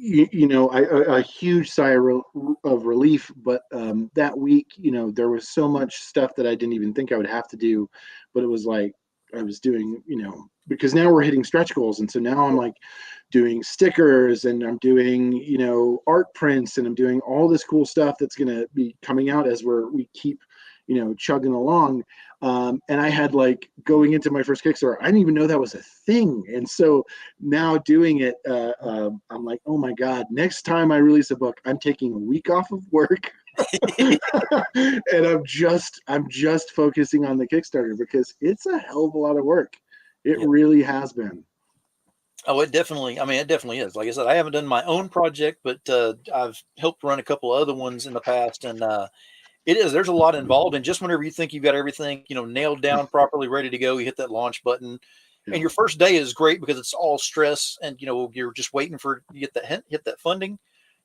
a huge sigh of relief. But that week, there was so much stuff that I didn't even think I would have to do, but it was like I was doing, because now we're hitting stretch goals, and so now I'm like doing stickers, and I'm doing, art prints, and I'm doing all this cool stuff that's going to be coming out as we keep, chugging along. And I had like going into my first Kickstarter, I didn't even know that was a thing. And so now doing it, I'm like, oh my God, next time I release a book, I'm taking a week off of work. And I'm just focusing on the Kickstarter, because it's a hell of a lot of work. It really has been. Oh, it definitely is. Like I said, I haven't done my own project, but I've helped run a couple of other ones in the past. And there's a lot involved. And just whenever you think you've got everything, nailed down properly, ready to go, you hit that launch button. Yeah. And your first day is great because it's all stress, and you're just waiting for you get that hit that funding.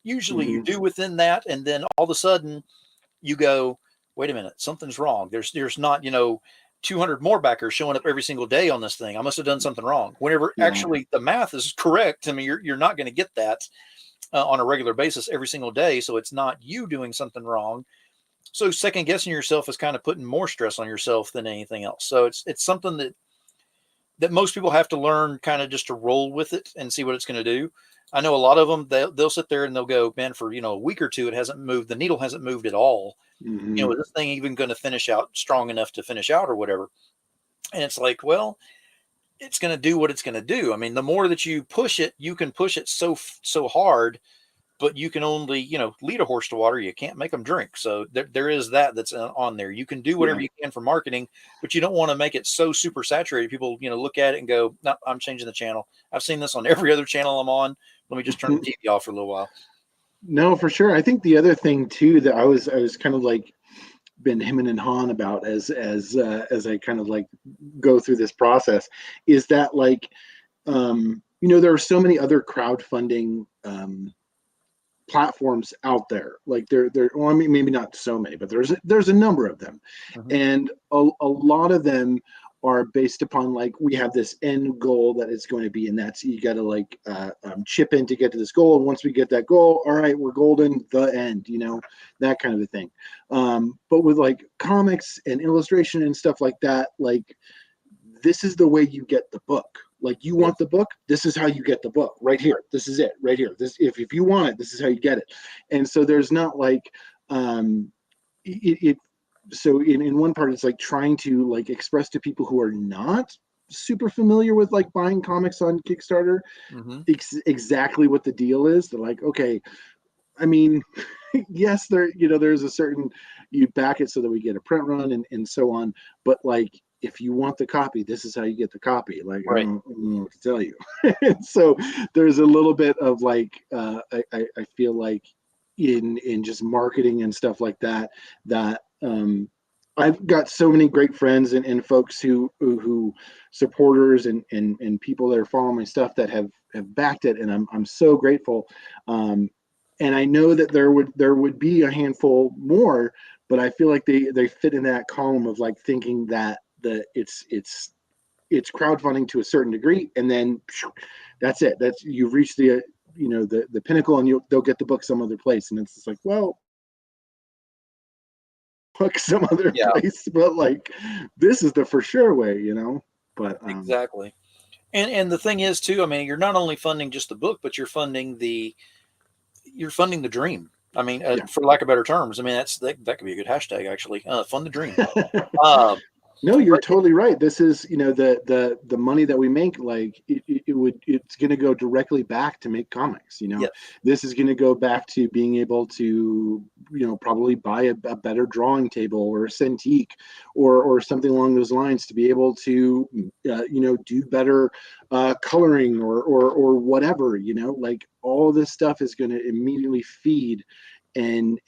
Usually you do within that, and then all of a sudden you go, wait a minute, something's wrong. There's not 200 more backers showing up every single day on this thing. I must have done something wrong. Whenever actually the math is correct, I mean you're not going to get that on a regular basis every single day. So it's not you doing something wrong. So second guessing yourself is kind of putting more stress on yourself than anything else. So it's something that most people have to learn, kind of just to roll with it and see what it's going to do. I know a lot of them, they'll sit there and they'll go, man, for, a week or two, it hasn't moved. The needle hasn't moved at all. Is this thing even going to finish out strong enough to finish out or whatever? And it's like, well, it's going to do what it's going to do. I mean, the more that you push it, you can push it so hard, but you can only, lead a horse to water. You can't make them drink. So there is that's on there. You can do whatever you can for marketing, but you don't want to make it so super saturated. People, look at it and go, no, I'm changing the channel. I've seen this on every other channel I'm on. Let me just turn the TV off for a little while. No, for sure. I think the other thing too, that I was kind of like been hemming and hawing about as I kind of like go through this process, is that like, there are so many other crowdfunding platforms out there. Like well, I mean, maybe not so many, but there's a number of them. And a lot of them are based upon like, we have this end goal that it's going to be, and that's, you got to like chip in to get to this goal. And once we get that goal, all right, we're golden, the end, that kind of a thing. But with like comics and illustration and stuff like that, like, this is the way you get the book. Like, you want the book, this is how you get the book, right here. This is it right here. This, if you want it, this is how you get it. And so there's not like so in one part, it's like trying to like express to people who are not super familiar with like buying comics on Kickstarter exactly what the deal is. They're like, okay, I mean, yes, there's a certain, you back it so that we get a print run and so on, but like, if you want the copy, this is how you get the copy. Like, I don't know what to tell you. And so there's a little bit of like, I feel like in just marketing and stuff like that, I've got so many great friends and folks who supporters and people that are following my stuff that have backed it, and I'm so grateful. And I know that there would be a handful more, but I feel like they fit in that column of like thinking that it's crowdfunding to a certain degree, and then that's it. That's, you've reached the the pinnacle, and they'll get the book some other place, and it's just like, well, book some other place, but like, this is the for sure way, But exactly. And the thing is too, I mean, you're not only funding just the book, but you're funding the dream. I mean, for lack of better terms, I mean, that could be a good hashtag, actually. Fund the dream. No, you're But totally right. This is, the money that we make, like it's going to go directly back to make comics. yeah, This is going to go back to being able to, probably buy a better drawing table or a Cintiq or something along those lines to be able to, do better coloring or whatever. Like all this stuff is going to immediately feed and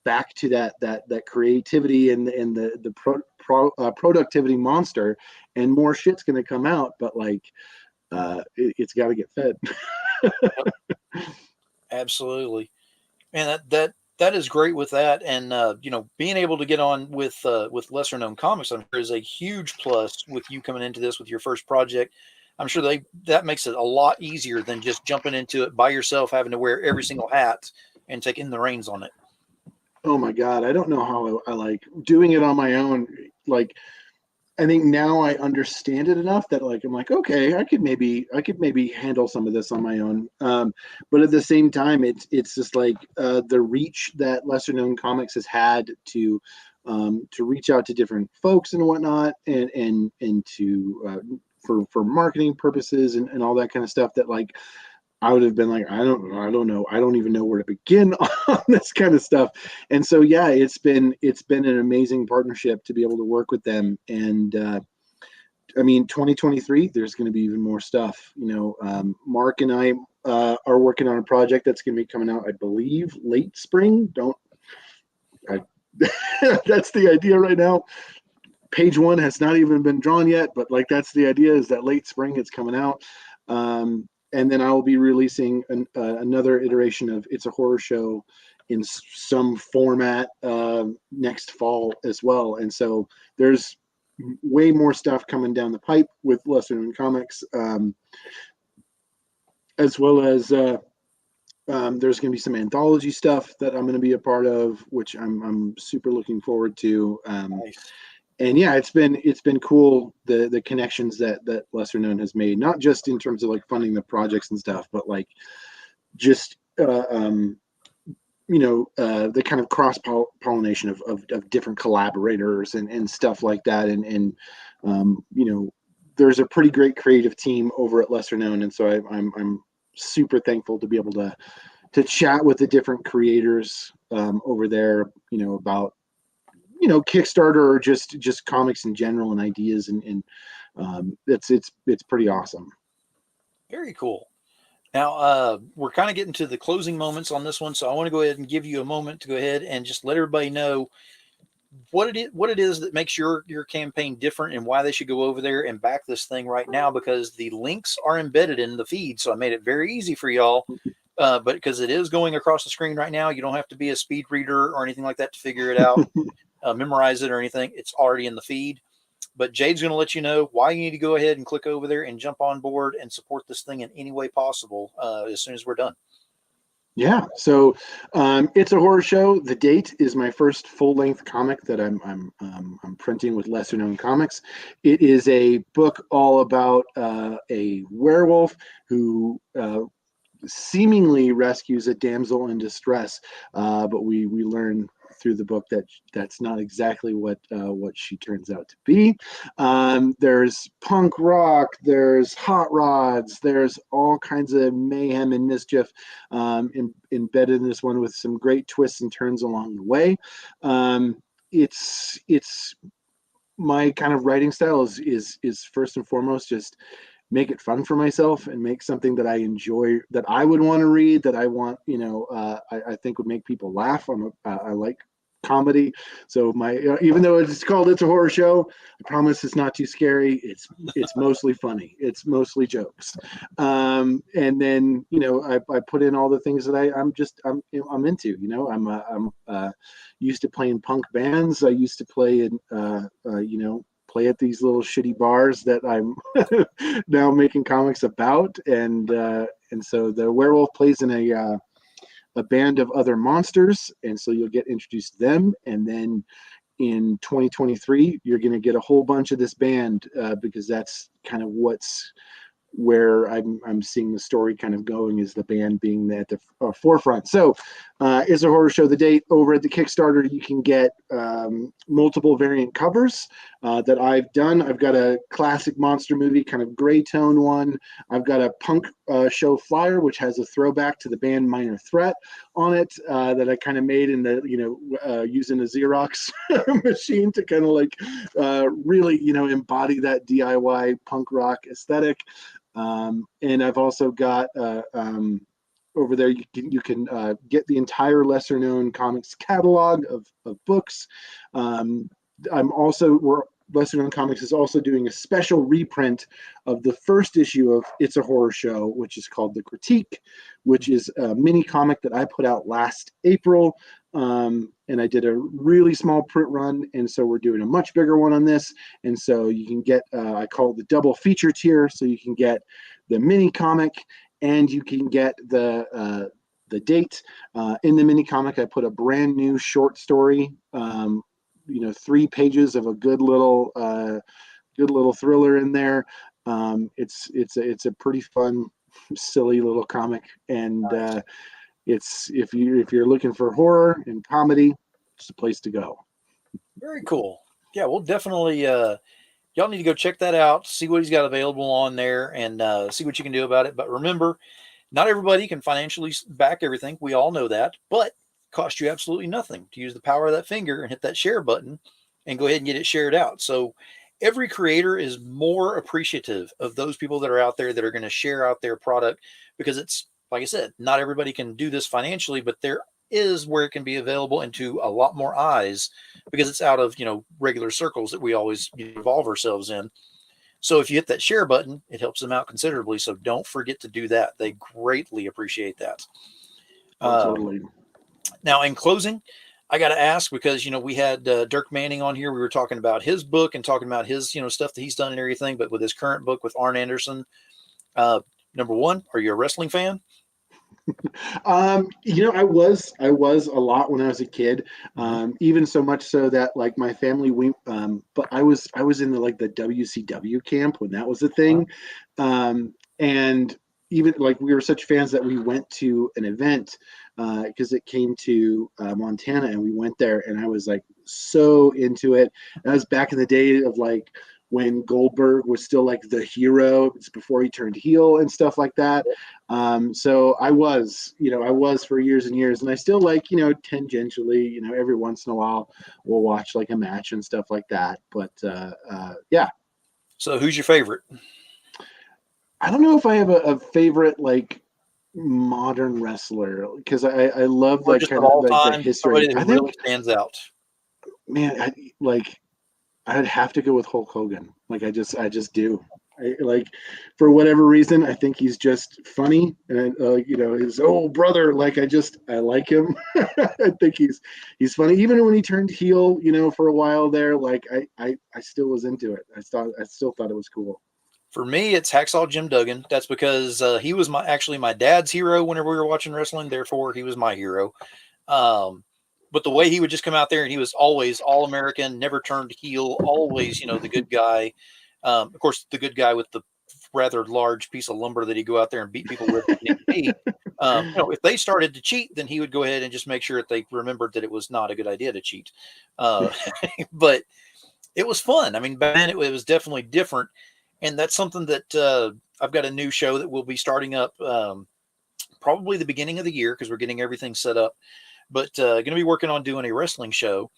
back to that creativity and the productivity monster, and more shit's going to come out, but like it's got to get fed. absolutely. And that is great with that. And being able to get on with lesser known comics, I'm sure, is a huge plus with you coming into this with your first project. I'm sure that makes it a lot easier than just jumping into it by yourself, having to wear every single hat and taking the reins on it. Oh my god, I don't know how I like doing it on my own. Like, I think now I understand it enough that like I'm like, okay, I could maybe handle some of this on my own. But at the same time, it's just like the reach that lesser known comics has had to reach out to different folks and whatnot, and to for marketing purposes and all that kind of stuff, that like I would have been like, I don't know. I don't even know where to begin on this kind of stuff. And so, yeah, it's been an amazing partnership to be able to work with them. And I mean, 2023, there's going to be even more stuff. Mark and I are working on a project that's going to be coming out, I believe, late spring. That's the idea right now. Page one has not even been drawn yet, but like that's the idea, is that late spring it's coming out. And then I will be releasing another iteration of It's a Horror Show in some format next fall as well. And so there's way more stuff coming down the pipe with lesser known comics, as well as there's going to be some anthology stuff that I'm going to be a part of, which I'm super looking forward to. Nice. And yeah, it's been cool, the connections that lesser known has made, not just in terms of like funding the projects and stuff, but like just the kind of cross pollination of different collaborators and stuff like that. And there's a pretty great creative team over at lesser known, and so I'm super thankful to be able to chat with the different creators over there, about Kickstarter or just comics in general and ideas, and it's pretty awesome. Very cool. Now, we're kind of getting to the closing moments on this one, so I want to go ahead and give you a moment to go ahead and just let everybody know what it is that makes your campaign different and why they should go over there and back this thing right now, because the links are embedded in the feed. So I made it very easy for y'all. But because it is going across the screen right now, you don't have to be a speed reader or anything like that to figure it out, memorize it or anything. It's already in the feed. But Jade's going to let you know why you need to go ahead and click over there and jump on board and support this thing in any way possible as soon as we're done. Yeah, so It's a Horror Show. The Date is my first full-length comic that I'm printing with lesser known comics. It is a book all about a werewolf who seemingly rescues a damsel in distress, but we learn through the book that that's not exactly what she turns out to be. There's punk rock, there's hot rods, there's all kinds of mayhem and mischief embedded in this one, with some great twists and turns along the way. It's my kind of writing style is first and foremost just make it fun for myself and make something that I enjoy, that I would want to read, that I want, I think would make people laugh. I like comedy. So even though it's called It's a Horror Show, I promise it's not too scary. It's mostly funny. It's mostly jokes. And then, I put in all the things that I'm into, I'm used to playing punk bands. I used to play in, play at these little shitty bars that I'm now making comics about, and so the werewolf plays in a band of other monsters, and so you'll get introduced to them, and then in 2023 you're going to get a whole bunch of this band, because that's kind of what's where I'm seeing the story kind of going, is the band being at the forefront. So It's a Horror Show, the date. Over at the Kickstarter, you can get multiple variant covers that I've done. I've got a classic monster movie kind of gray tone one. I've got a punk show flyer, which has a throwback to the band Minor Threat on it, that I kind of made in the, using a Xerox machine to kind of like really, embody that DIY punk rock aesthetic. And I've also got over there, you can get the entire lesser known comics catalog of books. Lesser Known Comics is also doing a special reprint of the first issue of It's a Horror Show, which is called The Critique, which is a mini comic that I put out last April. And I did a really small print run, and so we're doing a much bigger one on this. And so you can get, I call it the double feature tier, so you can get the mini comic and you can get the date. In the mini comic, I put a brand new short story, 3 pages of a good little thriller in there. It's a pretty fun, silly little comic, and it's if you're looking for horror and comedy, it's the place to go. Very cool. Yeah, we'll definitely y'all need to go check that out, see what he's got available on there, and see what you can do about it. But remember, not everybody can financially back everything. We all know that, but it costs you absolutely nothing to use the power of that finger and hit that share button and go ahead and get it shared out. So every creator is more appreciative of those people that are out there that are going to share out their product, because it's, like I said, not everybody can do this financially, but there is where it can be available into a lot more eyes, because it's out of, regular circles that we always involve ourselves in. So if you hit that share button, it helps them out considerably. So don't forget to do that. They greatly appreciate that. Totally. Now, in closing, I got to ask, because, we had Dirk Manning on here. We were talking about his book and talking about his, stuff that he's done and everything. But with his current book with Arn Anderson, number one, are you a wrestling fan? I was a lot when I was a kid, even so much so that like my family, but I was in the WCW camp when that was a thing. And even like we were such fans that we went to an event because it came to Montana, and we went there, and I was like so into it. That was back in the day of like when Goldberg was still like the hero. It's before he turned heel and stuff like that. So I was for years and years, and I still like, tangentially, every once in a while we'll watch like a match and stuff like that. But yeah. So who's your favorite? I don't know if I have a favorite like modern wrestler, because I love like kind of like the history. I think really stands out. Man, I'd have to go with Hulk Hogan. Like I just do. Like for whatever reason, I think he's just funny, and his old brother. Like I like him. I think he's funny. Even when he turned heel, for a while there, like I still was into it. I still thought it was cool. For me, it's Hacksaw Jim Duggan. That's because he was my dad's hero whenever we were watching wrestling. Therefore, he was my hero. But the way he would just come out there, and he was always all-American, never turned heel, always, the good guy. Of course, the good guy with the rather large piece of lumber that he'd go out there and beat people with. If they started to cheat, then he would go ahead and just make sure that they remembered that it was not a good idea to cheat. But it was fun. I mean, back then it was definitely different. And that's something that I've got a new show that will be starting up probably the beginning of the year, because we're getting everything set up. But going to be working on doing a wrestling show.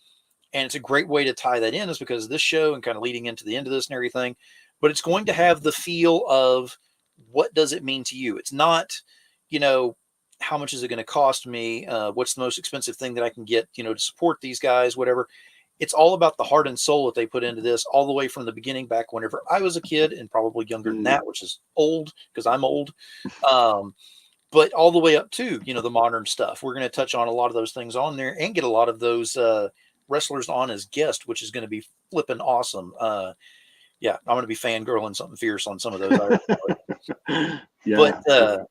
And it's a great way to tie that in, is because of this show and kind of leading into the end of this and everything. But it's going to have the feel of, what does it mean to you? It's not, how much is it going to cost me? What's the most expensive thing that I can get, to support these guys, whatever. It's all about the heart and soul that they put into this, all the way from the beginning, back whenever I was a kid, and probably younger than that, which is old because I'm old. But all the way up to, the modern stuff. We're going to touch on a lot of those things on there, and get a lot of those wrestlers on as guests, which is going to be flipping awesome. Yeah, I'm going to be fangirling something fierce on some of those. Yeah. But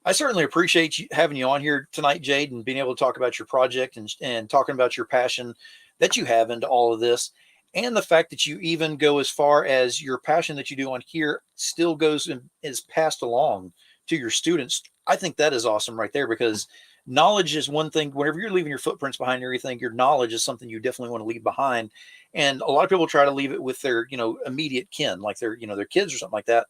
I certainly appreciate having you on here tonight, Jade, and being able to talk about your project and talking about your passion that you have into all of this. and the fact that you even go as far as your passion that you do on here still goes and is passed along to your students. I think that is awesome right there, because knowledge is one thing. Whenever you're leaving your footprints behind and everything, your knowledge is something you definitely want to leave behind. And a lot of people try to leave it with their, immediate kin, like their, their kids or something like that.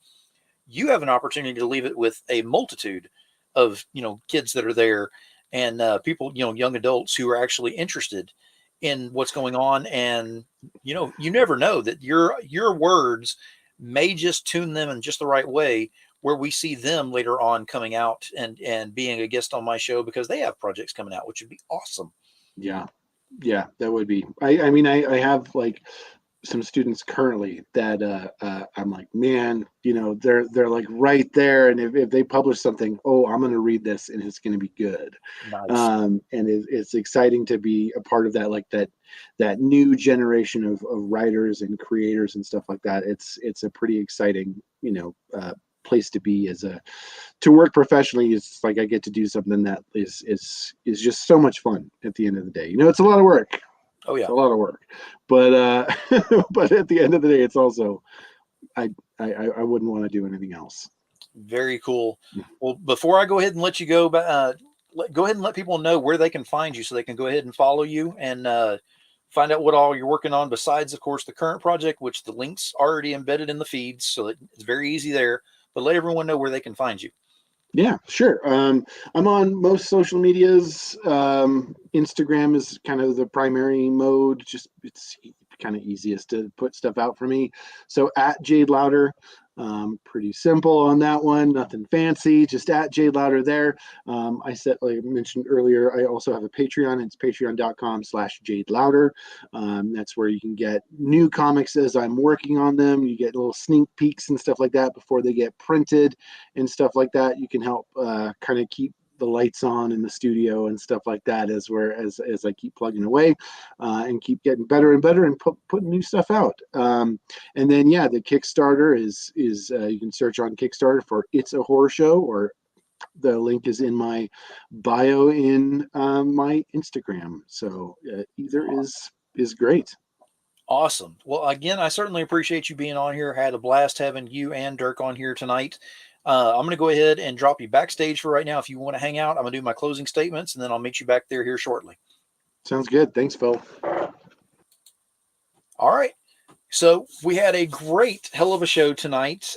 You have an opportunity to leave it with a multitude of, kids that are there, and people, young adults who are actually interested in what's going on. And, you never know that your words may just tune them in just the right way, where we see them later on coming out and being a guest on my show because they have projects coming out, which would be awesome. Yeah. Yeah, that would be. I mean, I have like some students currently that I'm like, man, they're like right there, and if they publish something, oh, I'm going to read this and it's going to be good. Nice. And it's exciting to be a part of that, like that new generation of writers and creators and stuff like that. It's a pretty exciting, place to be to work professionally. It's like I get to do something that is just so much fun at the end of the day. It's a lot of work. Oh yeah. It's a lot of work, but but at the end of the day, it's also I wouldn't want to do anything else. Very cool. Well, before I go ahead and let you go, go ahead and let people know where they can find you, so they can go ahead and follow you and find out what all you're working on, besides, of course, the current project, which the link's already embedded in the feeds, so it's very easy there. But let everyone know where they can find you. Yeah, sure. I'm on most social medias. Instagram is kind of the primary mode. Just it's kind of easiest to put stuff out for me. So at Jade Lowder, pretty simple on that one. Nothing fancy. Just at Jade Lowder there. Like I mentioned earlier, I also have a Patreon. It's patreon.com/Jade Lowder. That's where you can get new comics as I'm working on them. You get little sneak peeks and stuff like that before they get printed and stuff like that. You can help kind of keep the lights on in the studio and stuff like that as I keep plugging away and keep getting better and better and putting new stuff out. And then the Kickstarter is you can search on Kickstarter for It's a Horror Show, or the link is in my bio in my Instagram. So either is great. Awesome. Well, again, I certainly appreciate you being on here. Had a blast having you and Dirk on here tonight. I'm going to go ahead and drop you backstage for right now. If you want to hang out, I'm going to do my closing statements, and then I'll meet you back there here shortly. Sounds good. Thanks, Phil. All right. So we had a hell of a show tonight.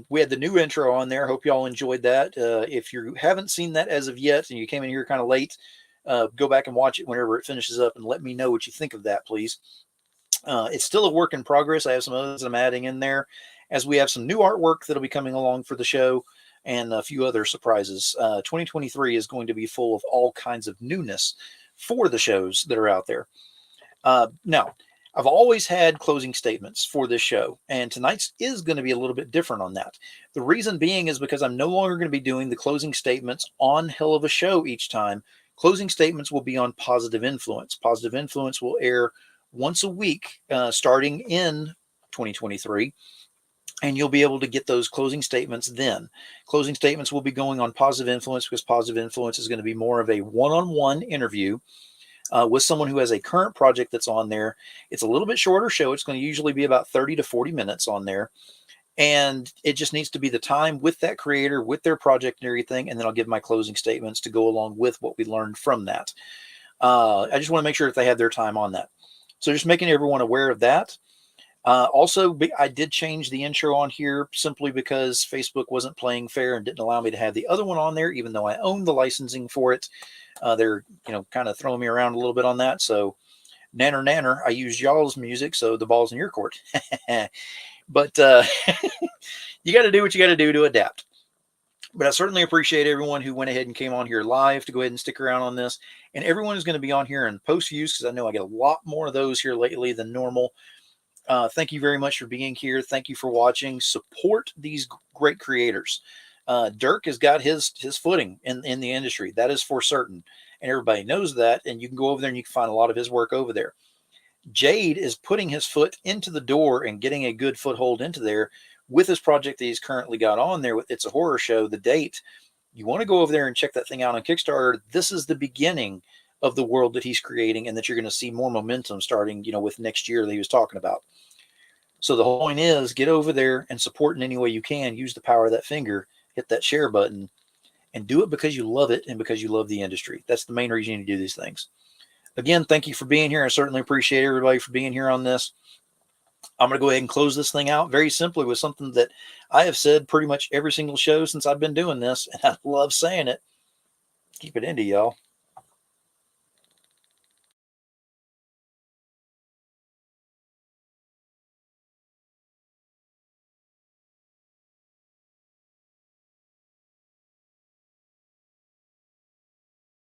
We had the new intro on there. Hope y'all enjoyed that. If you haven't seen that as of yet and you came in here kind of late, go back and watch it whenever it finishes up and let me know what you think of that, please. It's still a work in progress. I have some others that I'm adding in there, as we have some new artwork that'll be coming along for the show and a few other surprises. 2023 is going to be full of all kinds of newness for the shows that are out there. Now, I've always had closing statements for this show, and tonight's is going to be a little bit different on that. The reason being is because I'm no longer going to be doing the closing statements on Hell of a Show each time. Closing statements will be on Positive Influence. Positive Influence will air once a week starting in 2023, and you'll be able to get those closing statements then. Closing statements will be going on Positive Influence, because Positive Influence is going to be more of a one-on-one interview with someone who has a current project that's on there. It's a little bit shorter show. It's going to usually be about 30 to 40 minutes on there. And it just needs to be the time with that creator, with their project and everything. And then I'll give my closing statements to go along with what we learned from that. I just want to make sure that they have their time on that. So just making everyone aware of that. Also, I did change the intro on here simply because Facebook wasn't playing fair and didn't allow me to have the other one on there, even though I own the licensing for it. They're, kind of throwing me around a little bit on that. So nanner, I use y'all's music, so the ball's in your court. But you got to do what you got to do to adapt. But I certainly appreciate everyone who went ahead and came on here live to go ahead and stick around on this. And everyone is going to be on here in post use, because I know I get a lot more of those here lately than normal. Thank you very much for being here. Thank you for watching. Support these great creators. Dirk has got his footing in the industry. That is for certain. And everybody knows that. And you can go over there and you can find a lot of his work over there. Jade is putting his foot into the door and getting a good foothold into there with his project that he's currently got on there with It's a Horror Show. The date, you want to go over there and check that thing out on Kickstarter. This is the beginning of the world that he's creating, and that you're going to see more momentum starting, with next year that he was talking about. So the whole point is get over there and support in any way you can. Use the power of that finger, hit that share button, and do it because you love it and because you love the industry. That's the main reason you need to do these things. Again, thank you for being here. I certainly appreciate everybody for being here on this. I'm going to go ahead and close this thing out very simply with something that I have said pretty much every single show since I've been doing this, and I love saying it. Keep it indie, y'all.